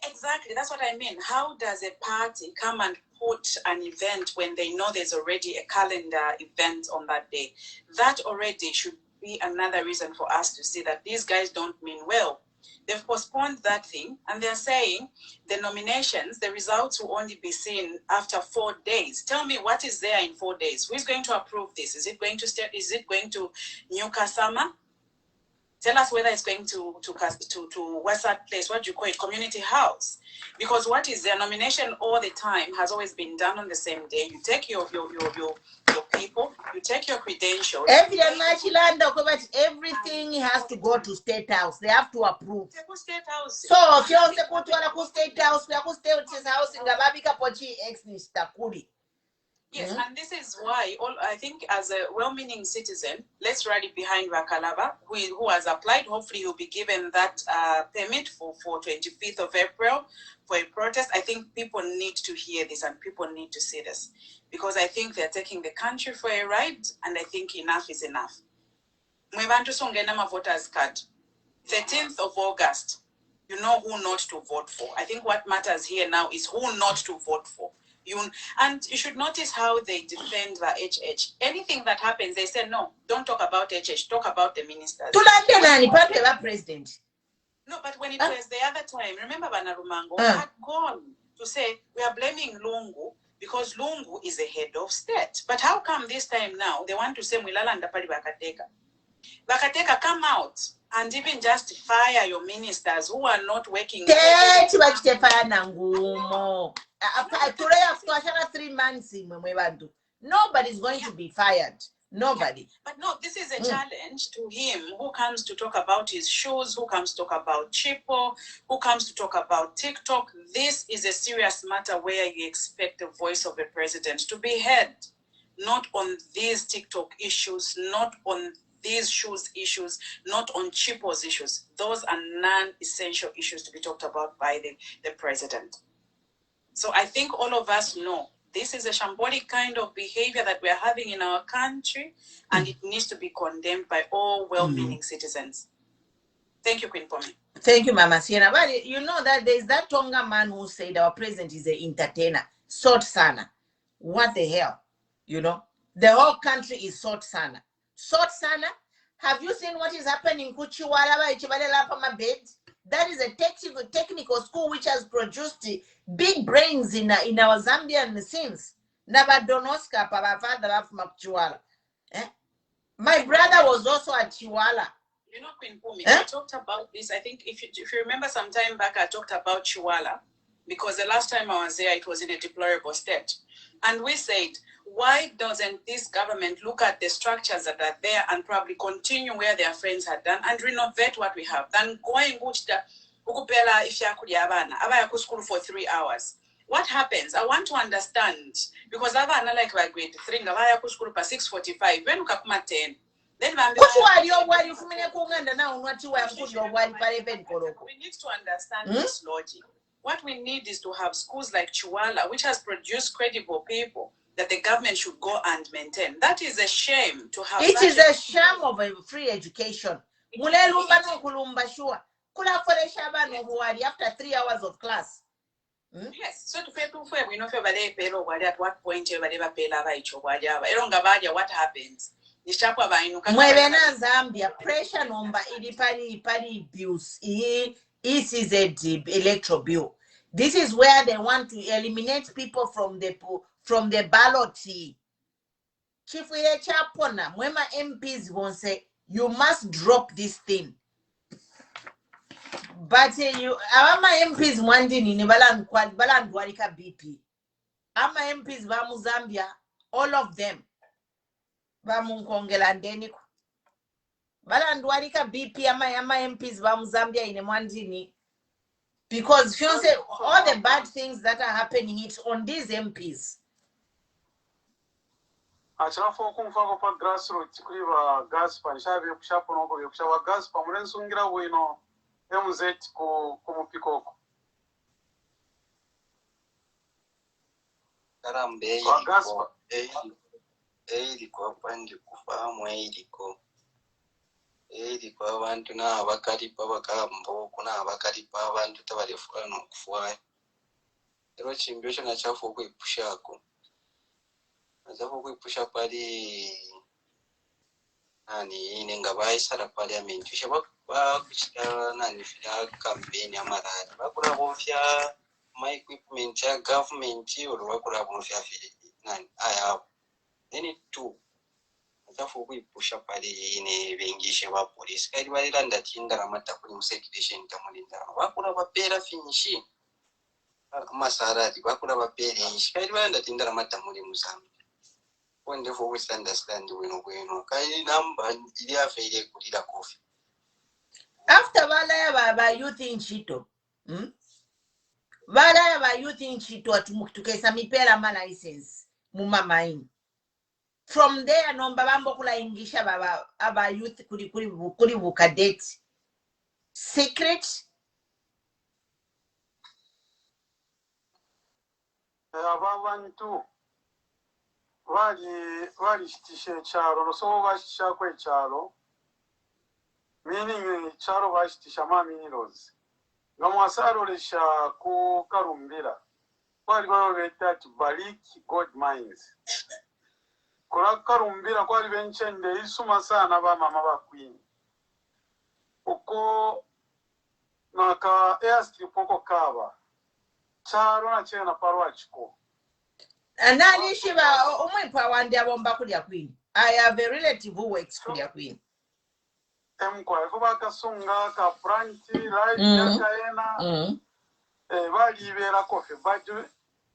Exactly, that's what I mean. How does a party come and put an event when they know there's already a calendar event on that day? That already should be another reason for us to see that these guys don't mean well. They've postponed that thing, and they're saying the nominations, the results will only be seen after 4 days. Tell me what is there in 4 days? Who is going to approve this? Is it going to New Kasama? Tell us whether it's going to what's that place? What do you call it? Community house. Because what is their nomination all the time has always been done on the same day. You take your people, you take your credentials. Everything has to go to State House. They have to approve. State House. So if you want to go to State House, we have to State House in Gababika Pochi ex Nistakuri. Yes, and this is why I think as a well-meaning citizen, let's rally behind Rakalaba, who has applied. Hopefully he'll be given that permit for 25th of April for a protest. I think people need to hear this and people need to see this because I think they're taking the country for a ride and I think enough is enough. Mwebantu songenama voters card. 13th of August, you know who not to vote for. I think what matters here now is who not to vote for. And you should notice how they defend the HH. Anything that happens, they say, no, don't talk about HH, talk about the ministers. President. No, but when it was the other time, remember Banarumango had gone to say, we are blaming Lungu because Lungu is the head of state. But how come this time now, they want to say, Mwilala Ndapali Bakateka? Bakateka, come out. and even just fire your ministers who are not working. Today after 3 months, nobody's going to be fired. Nobody. But no, this is a challenge to him who comes to talk about his shoes, who comes to talk about Chipo, who comes to talk about TikTok. This is a serious matter where you expect the voice of the president to be heard, not on these TikTok issues, not on these shoes issues, not on Chipo's issues. Those are non-essential issues to be talked about by the president. So I think all of us know this is a shambolic kind of behavior that we are having in our country, and it needs to be condemned by all well-meaning citizens. Thank you, Queen Pomi. Thank you, Mama Sienna. But you know that there is that Tonga man who said our president is an entertainer. Sort sana. What the hell? You know? The whole country is sort sana. Sort sana? Have you seen what is happening in Kuchiwala, my bed? That is a technical school which has produced big brains in our Zambian scenes. Nabadonoska, Papa Father of Chiwala. My brother was also at Chiwala. You know, Queen Pumi, I talked about this. I think if you remember some time back, I talked about Chiwala because the last time I was there, it was in a deplorable state. And we said, why doesn't this government look at the structures that are there and probably continue where their friends had done and renovate what we have than going ukupela ifyakulyabana school for 3 hours? What happens? I want to understand because abana like by grade 3 ngabaya ku school pa 6:45 when ukakuma 10. Then we need to understand this logic. What we need is to have schools like Chiwala, which has produced credible people that the government should go and maintain. That is a shame to have. It is a shame of a free education. After 3 hours of class. Yes, so to people we know at what point what happens? Zambia pressure number pari bills ECZ electro bill. This is where they want to eliminate people from the ballot. Chief Chapona, Mwema MPs won't say you must drop this thing. But ama MPs mwandini ni balandwarika BP. Ama MPs bamu Zambia, all of them. Bamunkongela ndeni ku. Balandwarika BP ama MPs bamu Zambia in mwandini. Because if you say all the bad things that are happening, it's on these MPs. Achafo kumfako pa grassroots kuri ba Gaspa nshabe kushapo no bo kushawa Gaspa murensungira wino MZ ku mupikoko. Karambe kwa pandi kufahamu kwa abantu na bakalipa bakambo kuna abakalipa abantu tabalefula no kufuaya. Ero chimbyo chona chafu kwipushako. Azapo kwipusha pali nani inenga baisara parliament shaba kuchita nani fya campaign ya marari bakura bofya my equipment ya government or bakura bofya fili nani aya then two azapo kwipusha pali ine bengishe ba police kali balanda tindara mata kuli musekitation tamulinda bakura bapera finishi masarati bakura bapera ishi kali balanda tindara mata muri Mozambique. Wonderful we understand when kai number ili afele kulira coffee after balaya ba youth in Chito balaya ba youth in Chito atumuktukesa mipela ma license mumamaini from there nomba bambo kula ingisha baba aba youth kuli bu cadets secret Abantu wali shitishe charo no bashisha kwe charo meaning charo bashitisha maminiros ngamwasaro lesha ku Karumbira kwali baweta Bariki gold mines kula Karumbira kwali benchende isuma sana ba mama ba queen uko naka airstrip uko kaba charo na chena parwa chiko. And then Shiva, I have a relative who works for their queen. emkwa kuba kasunga ka pranti right yakaena bali ibera kofe baju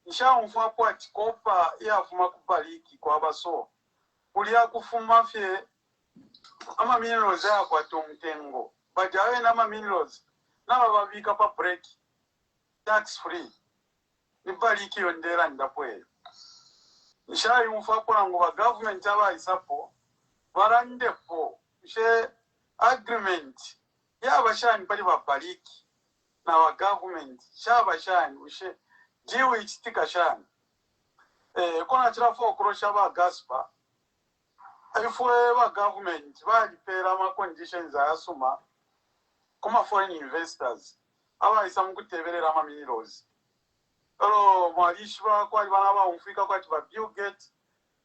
nshaumfa kwa chikopa yafuma kubaliki kwa baso kulia kufuma fye ama minerals yakwa tomtengo bajawe na ama minerals na babika pa break tax free nibaliki yondera ndapwe nshaumfa kwa ngo ba government aba isapo barandepo she agreement yabashani bali babaliki na wa government shabashani ushe jiwe ichitika shani kona chirafo kurosha ba gaspa ifwe ba government bali pera ma conditions ayasuma kuma foreign investors aba isamu kuteberera ama minerals alo mwalishwa kwa bana ba umfika kwa tiba Bill Gates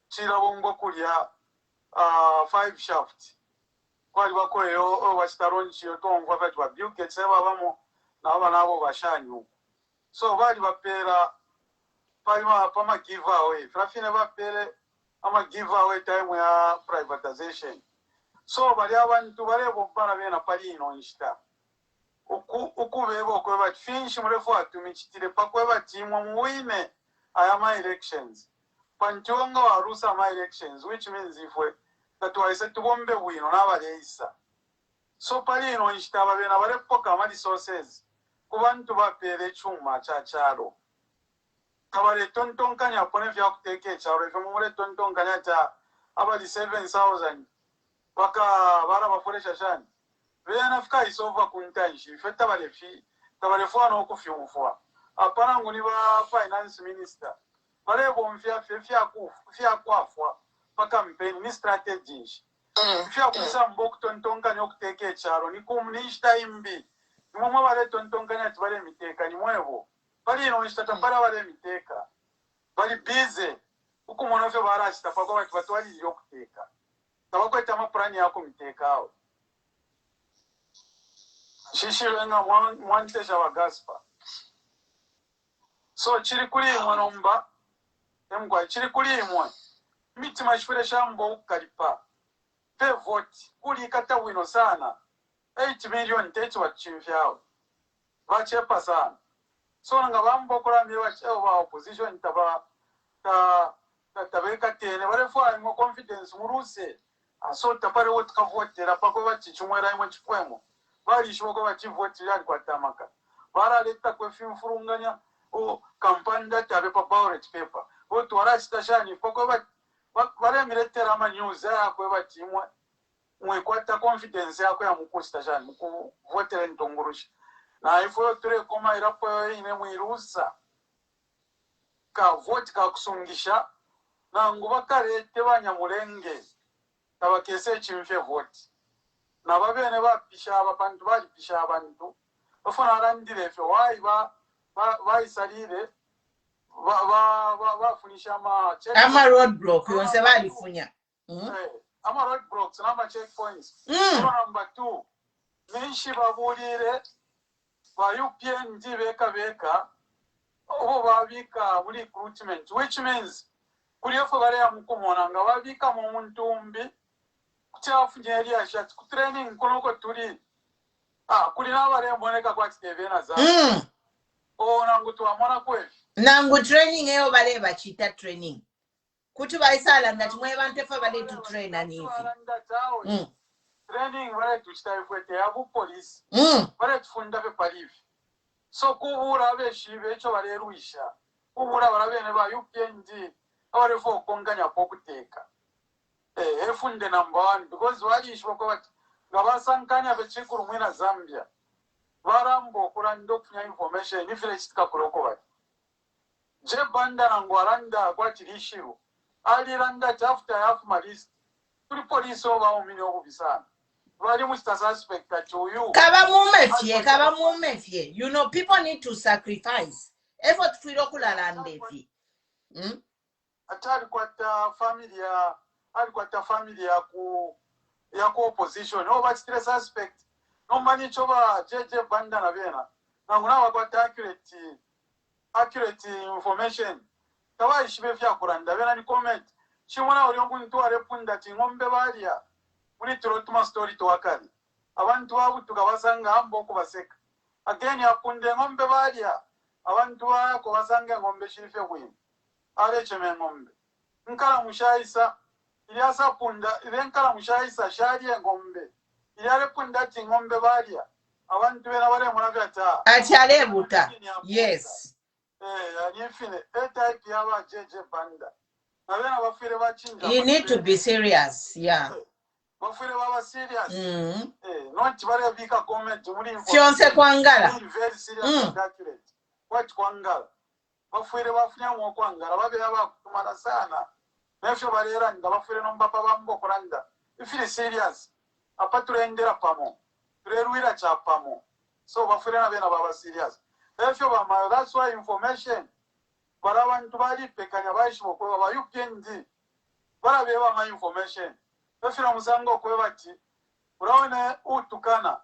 chira bongo kulia 5 shaft kwa bakoyo washitaronchi yotomva kwa tiba Bill Gates babamo na abana abo bashanyu so bali bapera pama giveaway frafine bapere ama giveaway time ya privatization so bali abantu barebo bana bena pali ino nshita ukubebo kwa finish mrefu atumichitire pakwe batimwa muwine ayama elections panchonga warusa ama elections which means ifwe that waise tubombe wino na baleisa so pali ino nshita babena barepo kama resources kubantu bapere chuma chacharo kabale tontonkanya pone vya kuteke charo ifo mure tontonkanya cha abali 7,000 waka bara baforesha shani vena fika isova kuntanshi feta bale fwana okufyumfwa apana nguni ba finance minister bale bomfya fya kwafwa pa campaign ni strategy fya kusa mbok tontonkanya okuteke charo ni kumnishta imbi nimwe bale tontonkanya tibale miteka ni mwebo bali ino nshita para bale miteka bali busy ukumona fyo bara chita pa kwa watu wali yokuteka tabakweta ama plan yako miteka ao shishirenga mwantesha wa gaspa so chiri kuli imwe nomba emgwa chiri kuli imwe mitima shifure shambo ukalipa pe vote kuli kata wino sana 8 million techi wachimfyao vachepa sana so nga bambokola mbiwa cheo ba opposition tabeka tene barefo ayimo confidence muruse aso tapare wote kavotera pako bachichumwera imwe chipwemo bali shoko bachivotira ali kwa tamaka bara leta kwa fimfurunganya o campaign data abe pa ballot paper wote warashita shani pako bare miletera ama news yakwe bachimwe mwekwata confidence yakwe ya mukusta shani muku votera ntongurushi na ifo ture koma irapo ine mwirusa ka vote ka kusungisha na nguba karete banyamulenge tabakese chimfe vote na babene bapisha abantu bali pisha abantu bafuna arandire fyo wai salire bafunisha ama roadblock yonse bali funya ama roadblocks na checkpoints number 2 nishi babulire ba UPN beka obo babika muri recruitment which means kuliyofo bare amukomona nga babika mu muntumbi kutafunye area shot ku training konoko tuli kuli nabare mboneka kwa Stevena za nangu tuamona kwe nangu training eyo bale bachita training kuti baisala ndati mwe bantu fa bale tu train anifi training bare tuchita ifwete yabu police bare tufunda pe palivi so kubura beshibe echo baleruisha kubura barabene ba UPND abarefo konganya pokuteka efunde number 1 because walishwa kwa ngabasankanya bechikuru mwina Zambia barambo kurando kunya information ifile chitika kuroko bati je banda nangwaranda kwa tirishiru aliranda after half malist kuri police oba umini okubisana bali musta suspect atuyu kaba mumefye you know people need to sacrifice effort filo kulala ndevi atari kwata family ya ku opposition no but stress suspect no mani choba jeje banda na bena nanguna wakwata accurate information tawa ishibe fya kuranda bena ni comment chimona uri nguntu arepunda tingombe balia muri turotuma story to wakali abantu babutuka basanga ambo kubaseka again yakunde ngombe balya abantu bako basanga ngombe shirife kwini alecheme ngombe nkala mushaisa iliasa punda ilenkala mushaisa shali ngombe ilale punda ti ngombe balya abantu bena bale munavyata Achale buta. Yes. Anyifine type yaba jeje banda nabena bafire bachinja You need to be serious. Yeah. bafire baba serious not bale bika comment muri Fionse kwangala. Very serious and accurate what kwangala bafire bafunya mu kwangala babe abakutumana sana nefyo balera nga bafire no mbapa bambo kuranda ifire serious apatulendera pamo tulerwira cha pamo so bafire na bena baba serious efyo bama that's why information bara abantu bali pekanya bayishimo kwa ba UPND bara beba ma information efyo musango kwa bati uraone utukana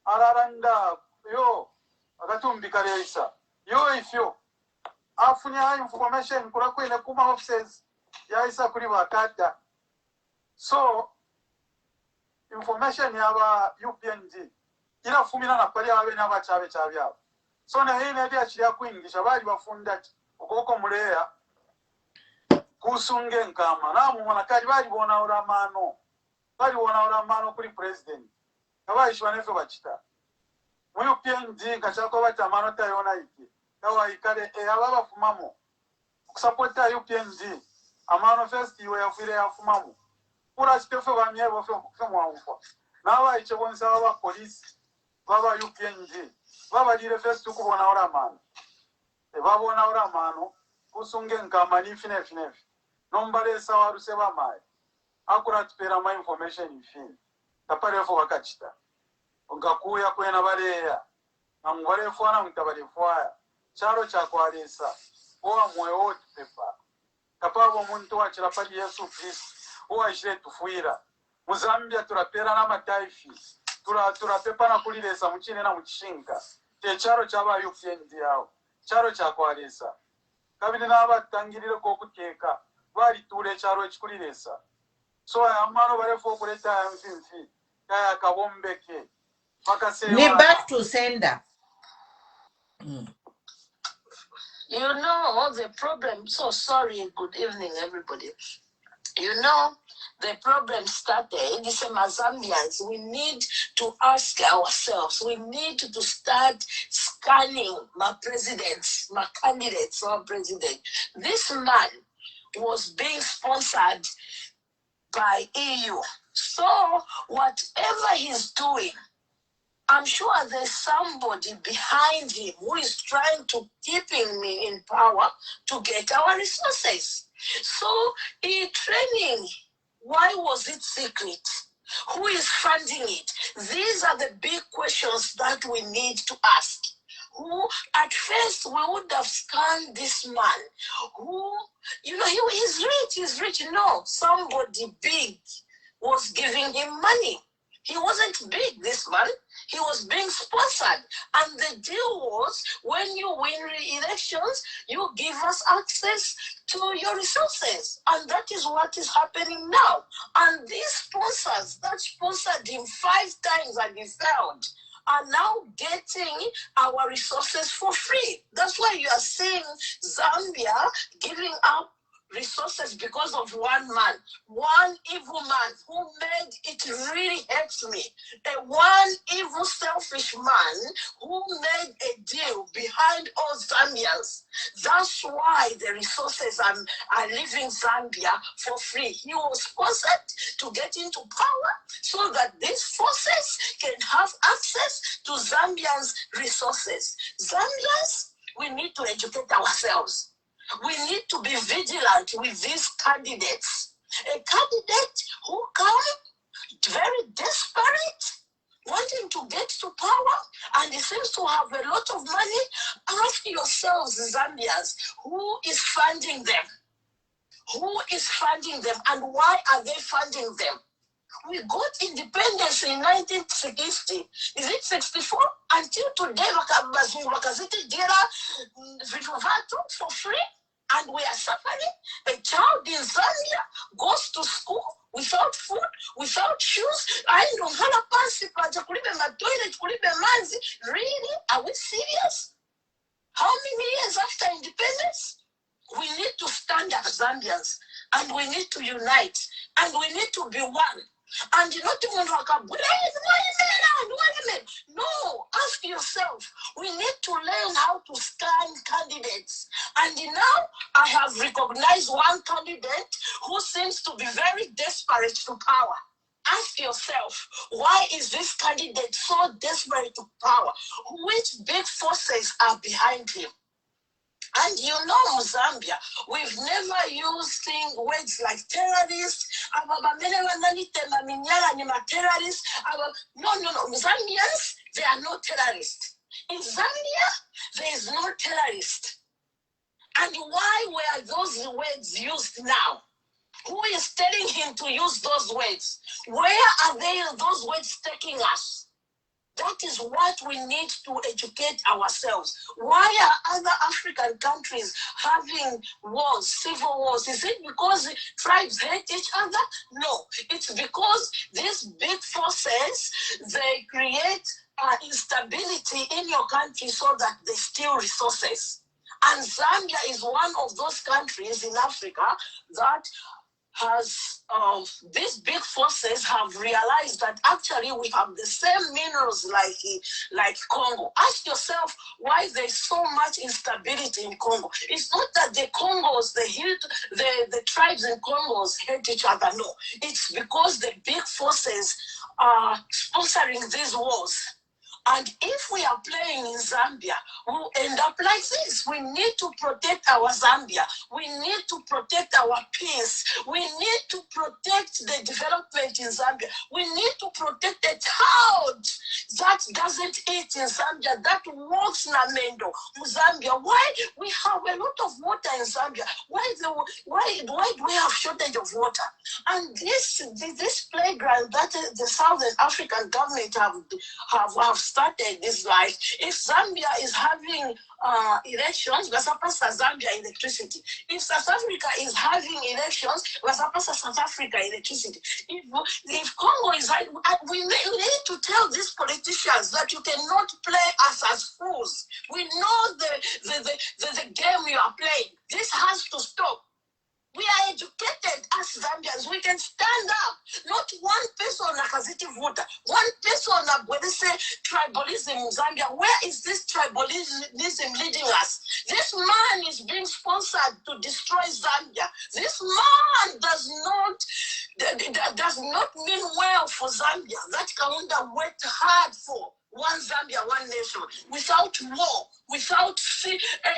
araranda yo akatumbika leisa yo ifyo afunya information kula kwene kuma offices ya isa kuri bakata so information yaba UPND ila fumina na pali abe naba chabe chabya so na hii ndia chiya kuingisha bali bafunda ukoko muleya kusunge nkama namu mwanakali bali bona uramano kuri president abayishwa nefyo bachita mu UPND nkachako batamano tayona iki kawa ikale ababa fumamo kusupporta UPND amano first iwe yafire yafumamo kura sitefe bamye bofyo mwanfa nawa ichebonsa aba police baba UPND baba dire first kubona oramano babona oramano kusunge nkama ni fine nombale sawa ruseba mai akura tupera ma information ifini tapare fo wakachita ongakuya kwena baleya ngwale fwana mtabale fwaya charo cha kwalesa owa moyo wote pepa kapabo muntu wachira pali Yesu Kristo owa ishire tufuira muzambia turapera na mataifi turapepa na kulilesa muchine na muchishinga te charo chaba UPND yao charo cha kwalesa kabine nabatangirire ko kuteka bali tule charo echikulilesa so amano barefo kuleta mfimfi kaya kabombeke Ni back to sender. You know, the problem, so sorry, good evening, everybody. You know, the problem started, these Zambians, we need to ask ourselves, we need to start scanning my presidents, my candidates for president. This man was being sponsored by EU. So whatever he's doing, I'm sure there's somebody behind him who is trying to keeping me in power to get our resources. So in training, why was it secret? Who is funding it? These are the big questions that we need to ask. Who, at first, we would have scanned this man. Who, you know, he's rich. No, somebody big was giving him money. He wasn't big, this man. He was being sponsored. And the deal was, when you win elections, you give us access to your resources. And that is what is happening now. And these sponsors that sponsored him 5 times and he failed are now getting our resources for free. That's why you are seeing Zambia giving up resources because of one man, one evil man who made it really hurts me. One evil, selfish man who made a deal behind all Zambians. That's why the resources are leaving Zambia for free. He was sponsored to get into power so that these forces can have access to Zambians' resources. Zambians, we need to educate ourselves. We need to be vigilant with these candidates. A candidate who comes very desperate, wanting to get to power, and he seems to have a lot of money. Ask yourselves, Zambians, who is funding them? Who is funding them, and why are they funding them? We got independence in 1960. Is it 64? Until today, for free. And we are suffering. A child in Zambia goes to school without food, without shoes. I don't have a pass. Really? Are we serious? How many years after independence? We need to stand as Zambians, and we need to unite, and we need to be one. And you not even like a no, ask yourself. We need to learn how to stand candidates. And now I have recognized one candidate who seems to be very desperate to power. Ask yourself, why is this candidate so desperate to power? Which big forces are behind him? And you know, Zambia, we've never used words like terrorists. No. Zambians, they are not terrorists. In Zambia, there is no terrorist. And why were those words used now? Who is telling him to use those words? Where are those words taking us? That is what we need to educate ourselves. Why are other African countries having wars, civil wars? Is it because tribes hate each other? No, it's because these big forces, they create instability in your country so that they steal resources. And Zambia is one of those countries in Africa that has these big forces have realized that actually we have the same minerals like Congo. Ask yourself why there's so much instability in Congo. It's not that the Congos, the tribes in Congos hate each other. No, it's because the big forces are sponsoring these wars. And if we are playing in Zambia, we'll end up like this. We need to protect our Zambia. We need to protect our peace. We need to protect the development in Zambia. We need to protect a child that doesn't eat in Zambia, that walks Namendo in Zambia. Why? We have a lot of water in Zambia. Why do we have shortage of water? And this playground that the Southern African government have started is like, if Zambia is having elections, we're supposed to Zambia electricity. If South Africa is having elections, we're supposed to South Africa electricity. If Congo is having, we need to tell these politicians that you cannot play us as fools. We know the game you are playing. This has to stop. We are educated as Zambians. We can stand up. Not one person nakaziti vuta. One person when they say tribalism in Zambia. Where is this tribalism leading us? This man is being sponsored to destroy Zambia. This man does not mean well for Zambia. That Kaunda worked hard for. One Zambia, one nation, without war, without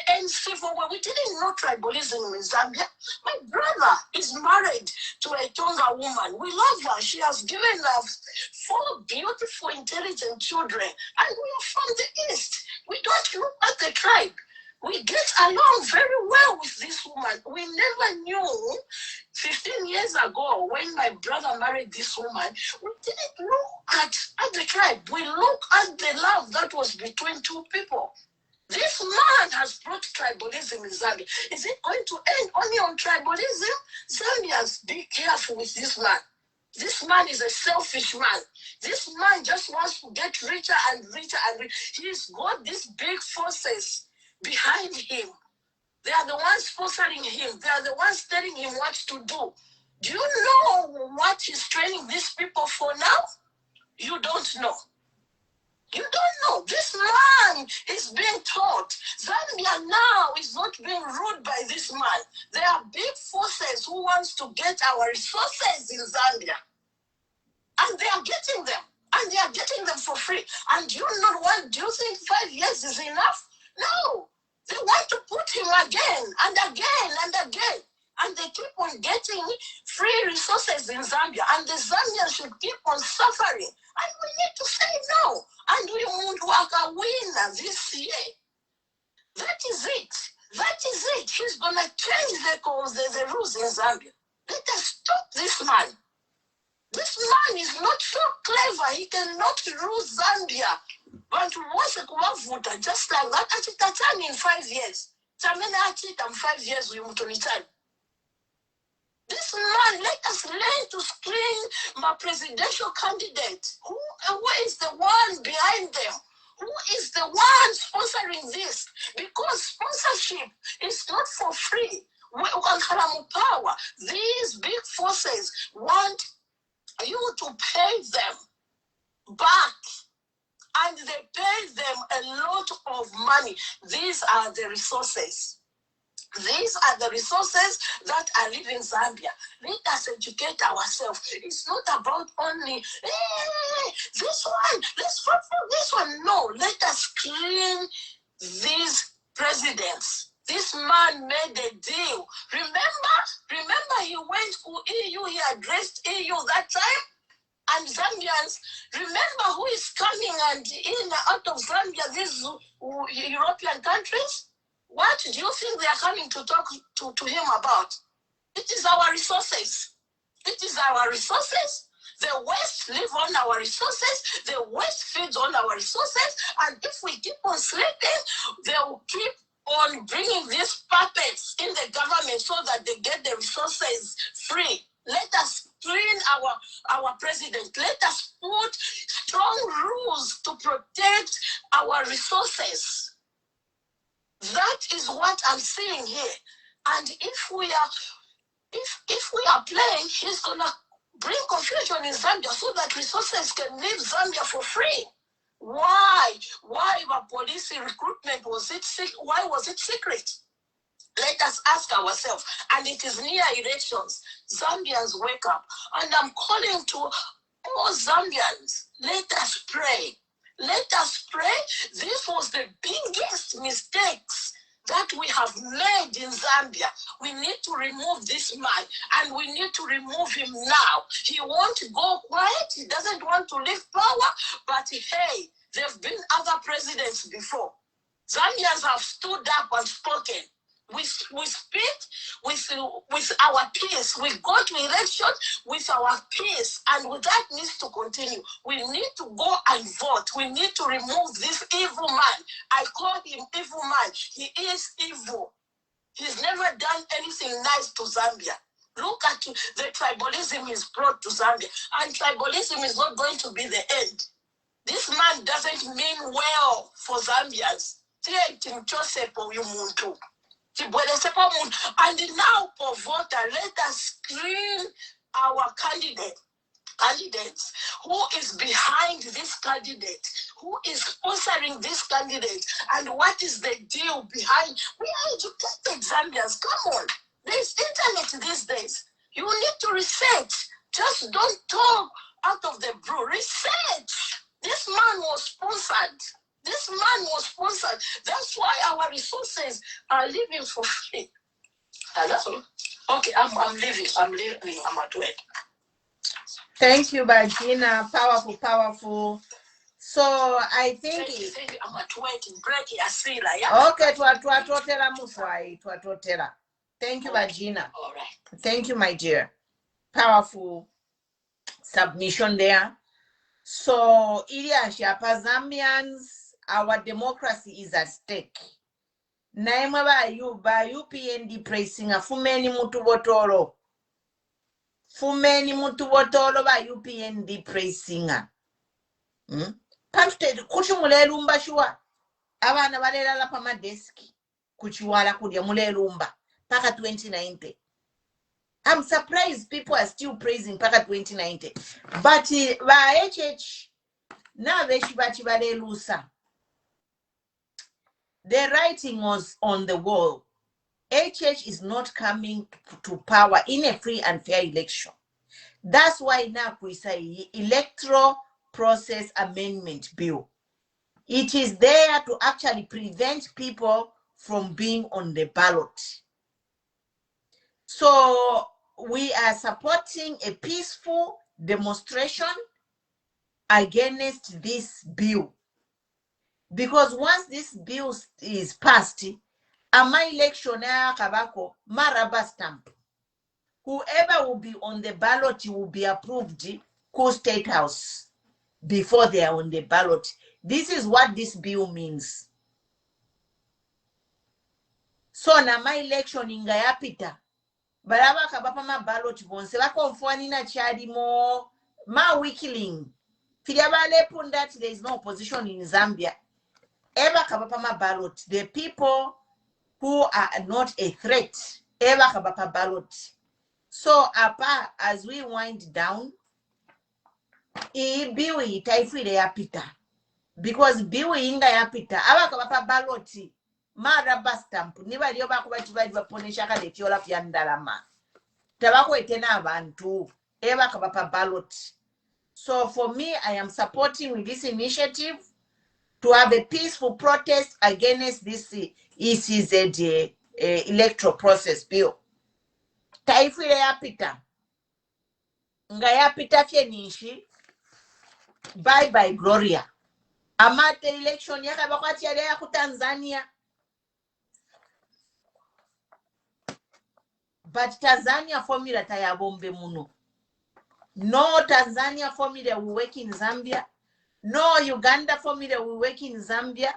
any civil war. We didn't know tribalism in Zambia. My brother is married to a Tonga woman. We love her. She has given us 4 beautiful, intelligent children. And we are from the East. We don't look at the tribe. We get along very well with this woman. We never knew 15 years ago when my brother married this woman, we didn't look at the tribe. We look at the love that was between two people. This man has brought tribalism in Zambia. Is it going to end only on tribalism? Zambians, be careful with this man. This man is a selfish man. This man just wants to get richer and richer and richer. He's got these big forces behind him. They are the ones sponsoring him. They are the ones telling him what to do. Do you know what he's training these people for now? You don't know. You don't know. This man is being taught. Zambia now is not being ruled by this man. There are big forces who wants to get our resources in Zambia. And they are getting them. And they are getting them for free. And do you know what? Do you think 5 years is enough? No. They want to put him again and again and again. And they keep on getting free resources in Zambia. And the Zambians should keep on suffering. And we need to say no. And we won't work a winner this year. That is it. That is it. He's going to change the rules in Zambia. Let us stop this man. This man is not so clever. He cannot rule Zambia. But once a kuwavuta, just like that, Achitatani in 5 years. Tamena Achita in 5 years, we will return. This man, let us learn to screen my presidential candidate. Who is the one behind them? Who is the one sponsoring this? Because sponsorship is not for free. Power. These big forces want you to pay them back. And they pay them a lot of money. These are the resources. These are the resources that are leaving Zambia. Let us educate ourselves. It's not about only, hey, this one, let's vote for this one. No, let us screen these presidents. This man made a deal. Remember he went to EU, he addressed EU that time. And Zambians, remember who is coming and in and out of Zambia, these European countries? What do you think they are coming to talk to him about? It is our resources. It is our resources. The West live on our resources. The West feeds on our resources. And if we keep on sleeping, they will keep on bringing these puppets in the government so that they get the resources free. Let us screen our president. Let us put strong rules to protect our resources. That is what I'm seeing here. And if we are playing, he's gonna bring confusion in Zambia so that resources can leave Zambia for free. Why the police recruitment why was it secret? Let us ask ourselves, and it is near elections. Zambians, wake up. And I'm calling to all Zambians, let us pray. Let us pray. This was the biggest mistakes that we have made in Zambia. We need to remove this man, and we need to remove him now. He won't go quiet. He doesn't want to leave power, but hey, there have been other presidents before. Zambians have stood up and spoken. We speak with our peace. We go to election with our peace, and that needs to continue. We need to go and vote. We need to remove this evil man. I call him evil man. He is evil. He's never done anything nice to Zambia. Look at the tribalism he's brought to Zambia, and tribalism is not going to be the end. This man doesn't mean well for Zambians. And now, for voter, let us screen our candidates. Who is behind this candidate? Who is sponsoring this candidate? And what is the deal behind? We are educated Zambians. Come on. There's internet these days. You need to research. Just don't talk out of the blue. Research. This man was sponsored. This man was sponsored. That's why our resources are living for free. Okay, I'm leaving. I'm at work. Thank you, Bagina. Powerful, powerful. So I think Thank you. I'm at work in break. Yeah. Okay, twatotera muswai, twatotera. Thank you, Bagina. All right. Thank you, my dear. Powerful submission there. So, Iliashapa Zambians, our democracy is at stake. Naimwe ba UPND pressing a fumeni mutu botolo. Fumeni mutu botolo ba UPND pressing a. Pamsted kuchumule lumba shua. Abana balela la pama deski. Kuchiwala kudia mule lumba. Paka 2090. I'm surprised people are still praising Paka 2090. But by HH, now the writing was on the wall. HH is not coming to power in a free and fair election. That's why now we say electoral process amendment bill. It is there to actually prevent people from being on the ballot. So we are supporting a peaceful demonstration against this bill. Because once this bill is passed, my election kabako maraba stamp. Whoever will be on the ballot will be approved to State House before they are on the ballot. This is what this bill means. So na my election ingayapita. balaba kabapa ma ballot bonse bakonfuanina kyalimo ma weakling filiabale put that there is no opposition in Zambia eba kabapa ma ballot the people who are not a threat eba kabapa ballot. So apa as we wind down bill itaifile yapita because bill inga yapita aba kabapa ballot ma rubber stamp niba lyo bakubati bali baponesha kale kyola fyandalama tabakwete n'abantu eba kabapa ballot. So for me, I am supporting with this initiative to have a peaceful protest against this ECZ electoral process bill. Taifile yapita nga yapita fyenishi bye bye Gloria amate election yakabakati yale ya ku Tanzania. But Tanzania formula tayabombe muno. No Tanzania formula will work in Zambia. No Uganda formula will work in Zambia.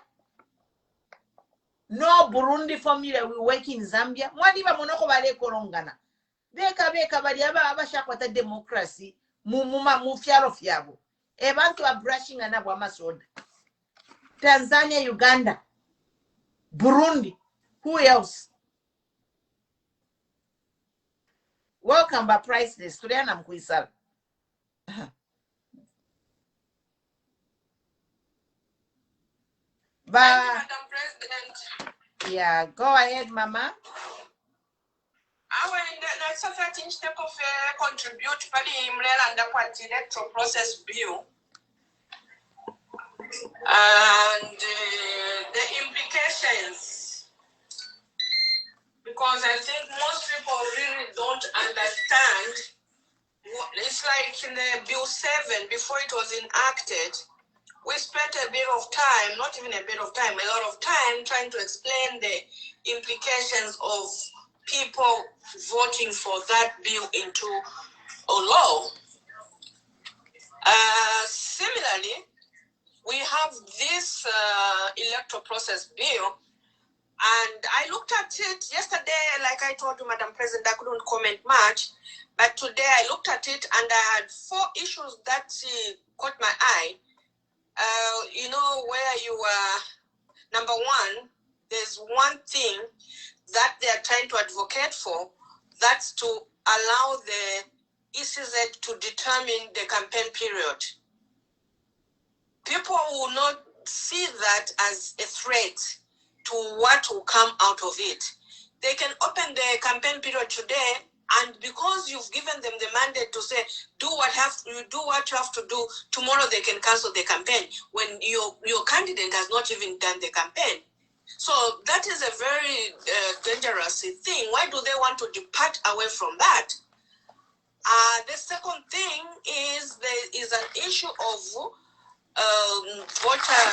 No Burundi formula will work in Zambia. Mwadiba monoko bale korongana. Beka bali abashakwata democracy mu fyalo fyabo. Abantu are brushing anabo amasoda. Tanzania, Uganda, Burundi. Who else? Welcome by Priceless. Today I'm Kuisal. Madam President. Yeah, go ahead, Mama. I something step of contribute to the electoral process bill and the implications, because I think most people really don't understand. It's like in the Bill 7 before it was enacted. We spent a bit of time, not even a bit of time, a lot of time trying to explain the implications of people voting for that bill into a law. Similarly, we have this electoral process bill, and I looked at it yesterday, like I told you, Madam President, I couldn't comment much, but today I looked at it and I had 4 issues that caught my eye. You know, where you are, number one, there's one thing that they are trying to advocate for, that's to allow the ECZ to determine the campaign period. People will not see that as a threat to what will come out of it. They can open the campaign period today, and because you've given them the mandate to say, do what you have to do, tomorrow they can cancel the campaign when your candidate has not even done the campaign. So that is a very dangerous thing. Why do they want to depart away from that? The second thing is there is an issue of voter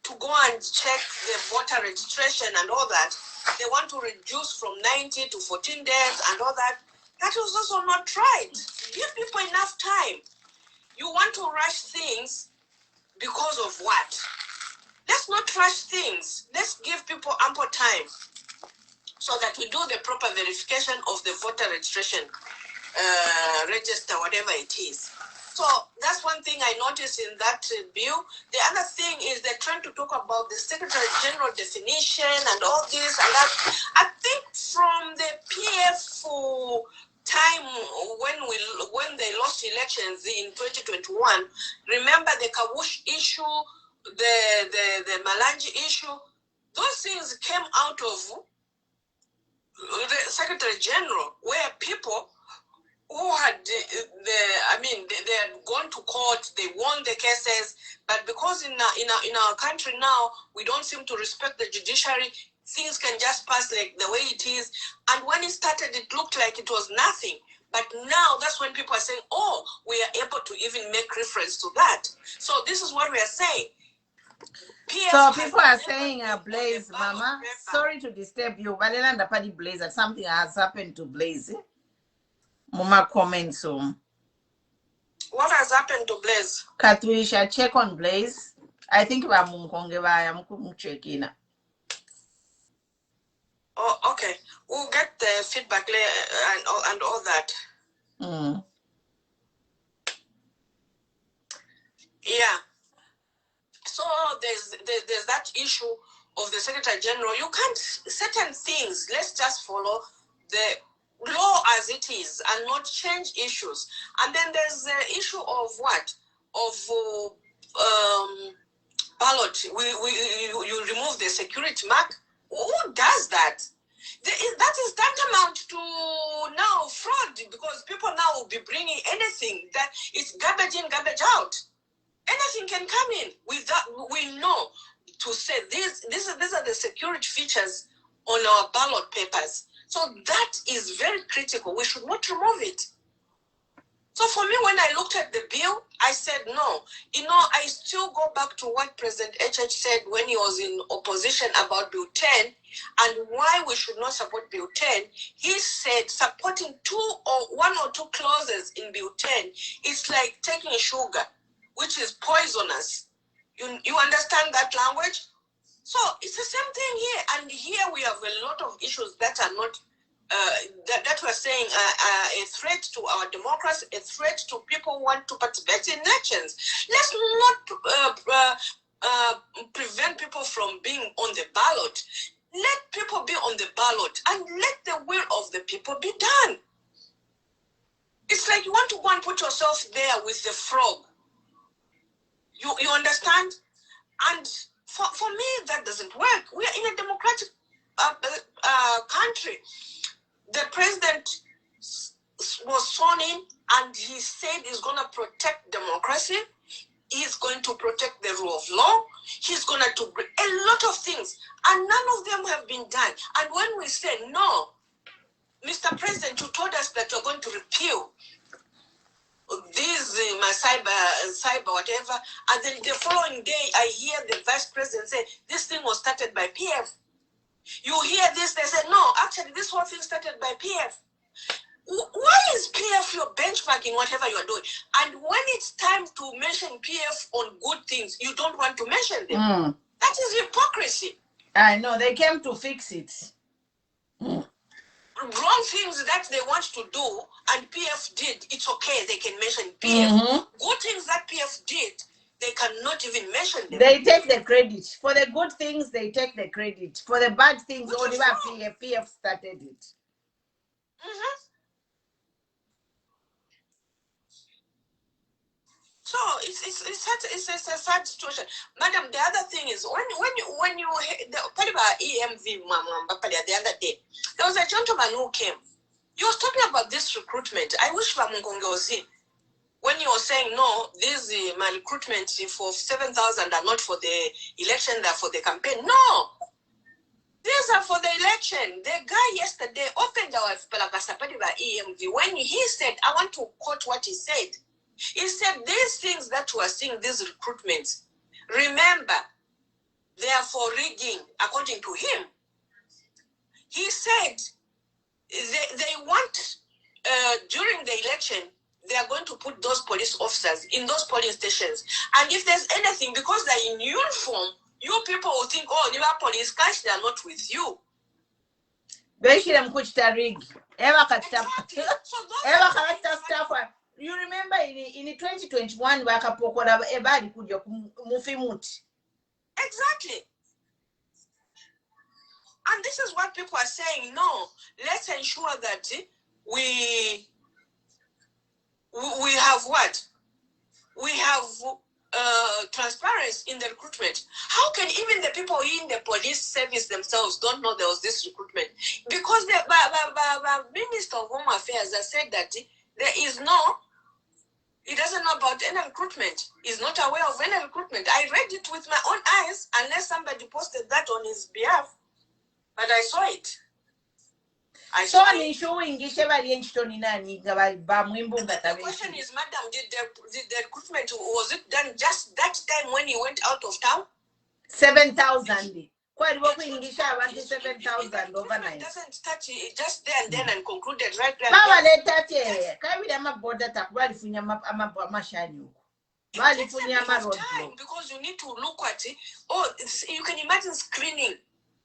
to go and check the voter registration and all that. They want to reduce from 90 to 14 days and all that. That was also not right. Give people enough time. You want to rush things because of what? Let's not rush things. Let's give people ample time so that we do the proper verification of the voter registration register, whatever it is. So that's one thing I noticed in that bill. The other thing is they're trying to talk about the Secretary General definition and all this and that. I think from the PF time when they lost elections in 2021, remember the Kawush issue, the Malanji issue, those things came out of the Secretary General, where people who had they had gone to court, they won the cases, but because in our country now we don't seem to respect the judiciary, things can just pass like the way it is. And when it started, it looked like it was nothing. But now that's when people are saying, oh, we are able to even make reference to that. So this is what we are saying. So people are saying, Blaze, Mama, sorry to disturb you, but the party Blaze, that something has happened to Blaze. Mama comments so. What has happened to Blaze? Katwisha, check on Blaze. I think we are checking. Oh, okay. We'll get the feedback and all that. Yeah. So there's that issue of the Secretary General. You can't, certain things, let's just follow the law as it is and not change issues. And then there's the issue of what? Of ballot. You remove the security mark. Who does that? That is tantamount to now fraud, because people now will be bringing anything that it's garbage in, garbage out. Anything can come in with that. We know to say these are the security features on our ballot papers. So that is very critical. We should not remove it. So for me, when I looked at the bill, I said no. I still go back to what President HH said when he was in opposition about Bill 10 and why we should not support Bill 10. He said supporting one or two clauses in Bill 10 is like taking sugar, which is poisonous. You understand that language? So it's the same thing here. And here we have a lot of issues that are not, that we're saying a threat to our democracy, a threat to people who want to participate in elections. Let's not prevent people from being on the ballot. Let people be on the ballot and let the will of the people be done. It's like you want to go and put yourself there with the frog. You understand? And for me, that doesn't work. We are in a democratic country. The president was sworn in and he said he's going to protect democracy. He's going to protect the rule of law. He's going to do a lot of things. And none of them have been done. And when we say, no, Mr. President, you told us that you're going to repeal this my cyber whatever, and then the following day I hear the vice president say this thing was started by PF. You hear this, they say no, actually this whole thing started by PF. Why is PF your benchmarking whatever you are doing? And when it's time to mention PF on good things, you don't want to mention them. That is hypocrisy. I know, they came to fix it. Wrong things that they want to do and PF did, it's okay, they can mention PF. Good things that PF did, they cannot even mention them. They take the credit. For the good things, they take the credit. For the bad things, only PF started it. So it's a sad situation, madam. The other thing is when you the EMV the other day, there was a gentleman who came. He was talking about this recruitment. I wish Bamungongozi, when you were saying no, these my recruitment for 7,000 are not for the election, they're for the campaign. No, these are for the election. The guy yesterday opened our EMV when he said, I want to quote what he said. He said, these things that we are seeing, these recruitments, remember, they are for rigging, according to him. He said they want, during the election, they are going to put those police officers in those polling stations. And if there's anything, because they're in uniform, you people will think, oh, you are police guys, they are not with you. You remember in 2021, exactly. And this is what people are saying. No, let's ensure that we have what? We have transparency in the recruitment. How can even the people in the police service themselves don't know there was this recruitment? Because the Minister of Home Affairs has said that he doesn't know about any recruitment. He's not aware of any recruitment. I read it with my own eyes, unless somebody posted that on his behalf. But I saw it. I saw it. The question is, madam, did the recruitment, was it done just that time when he went out of town? 7,000. Quite working English, 7,000 overnight. Doesn't start just there and then and concluded right there. Mama, let that here. Carry them up border tap, right for your mashani. Because you need to look at it. Oh, you can imagine screening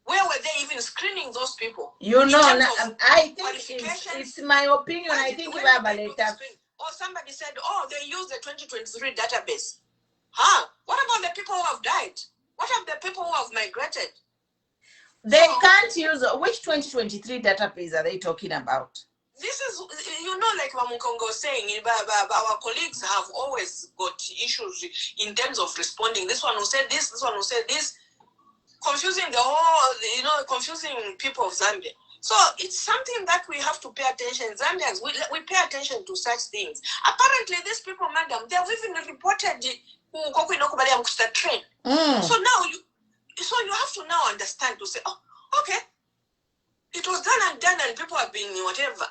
Where were they even screening those people? You know, I think it's my opinion. I think or somebody said, oh, they use the 2023 database. What about the people who have died? What of the people who have migrated? They can't use which 2023 database are they talking about? This is, like Wamukongo was saying, our colleagues have always got issues in terms of responding. This one who said this one who said this, confusing the whole, confusing people of Zambia. So it's something that we have to pay attention. Zambians, we pay attention to such things. Apparently, these people, madam, they have even reported the train. So now you have to now understand to say, oh, okay, it was done and people have been whatever.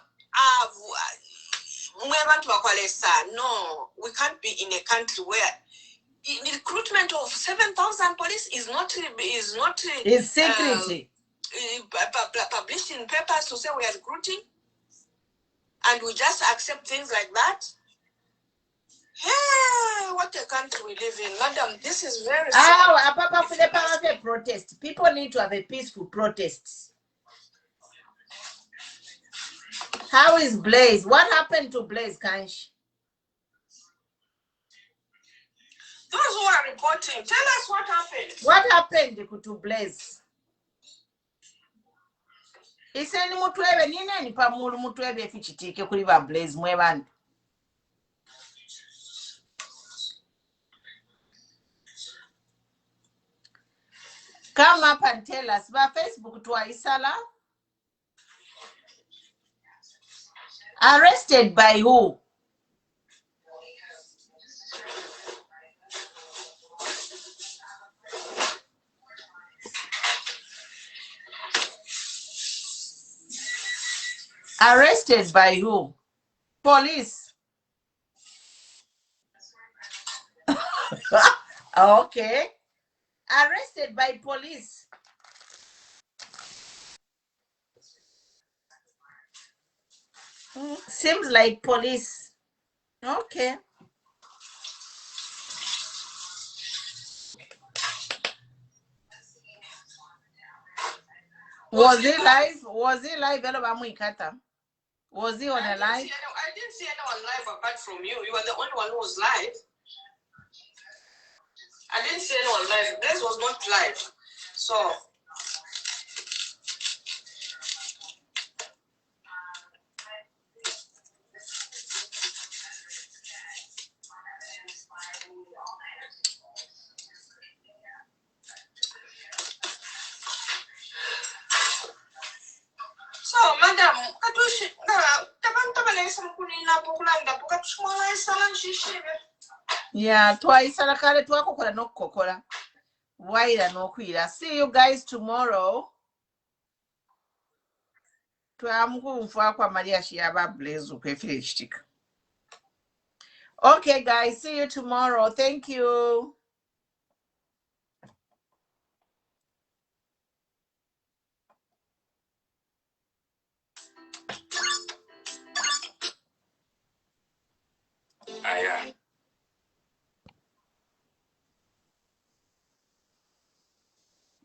No, we can't be in a country where the recruitment of 7,000 police is not secretly published in papers to say we are recruiting, and we just accept things like that. Hey, what a country we live in, madam. This is very sad. Protest. People need to have a peaceful protest. How is Blaze? What happened to Blaze, Kansh? Those who are reporting, tell us what happened. What happened to Blaze? Iseni mutwebe nini pamulu mutwebe efichitike kuri ba Blaze mwebandi. Come up and tell us. Ba Facebook twaisala. Arrested by who? Arrested by who? Police. Okay. Arrested by police. Seems like police. Okay. Was he live? Was he live? Was he on a live? I didn't see anyone live apart from you. You were the only one who was live. I didn't see anyone live. This was not live. So. Madam, yeah, twice and a kale twakokola nokukokola. Waira nokwira. See you guys tomorrow. Twamukumfa kwa Maria Shiaba Blaze ukwefichika. Okay guys, see you tomorrow. Thank you.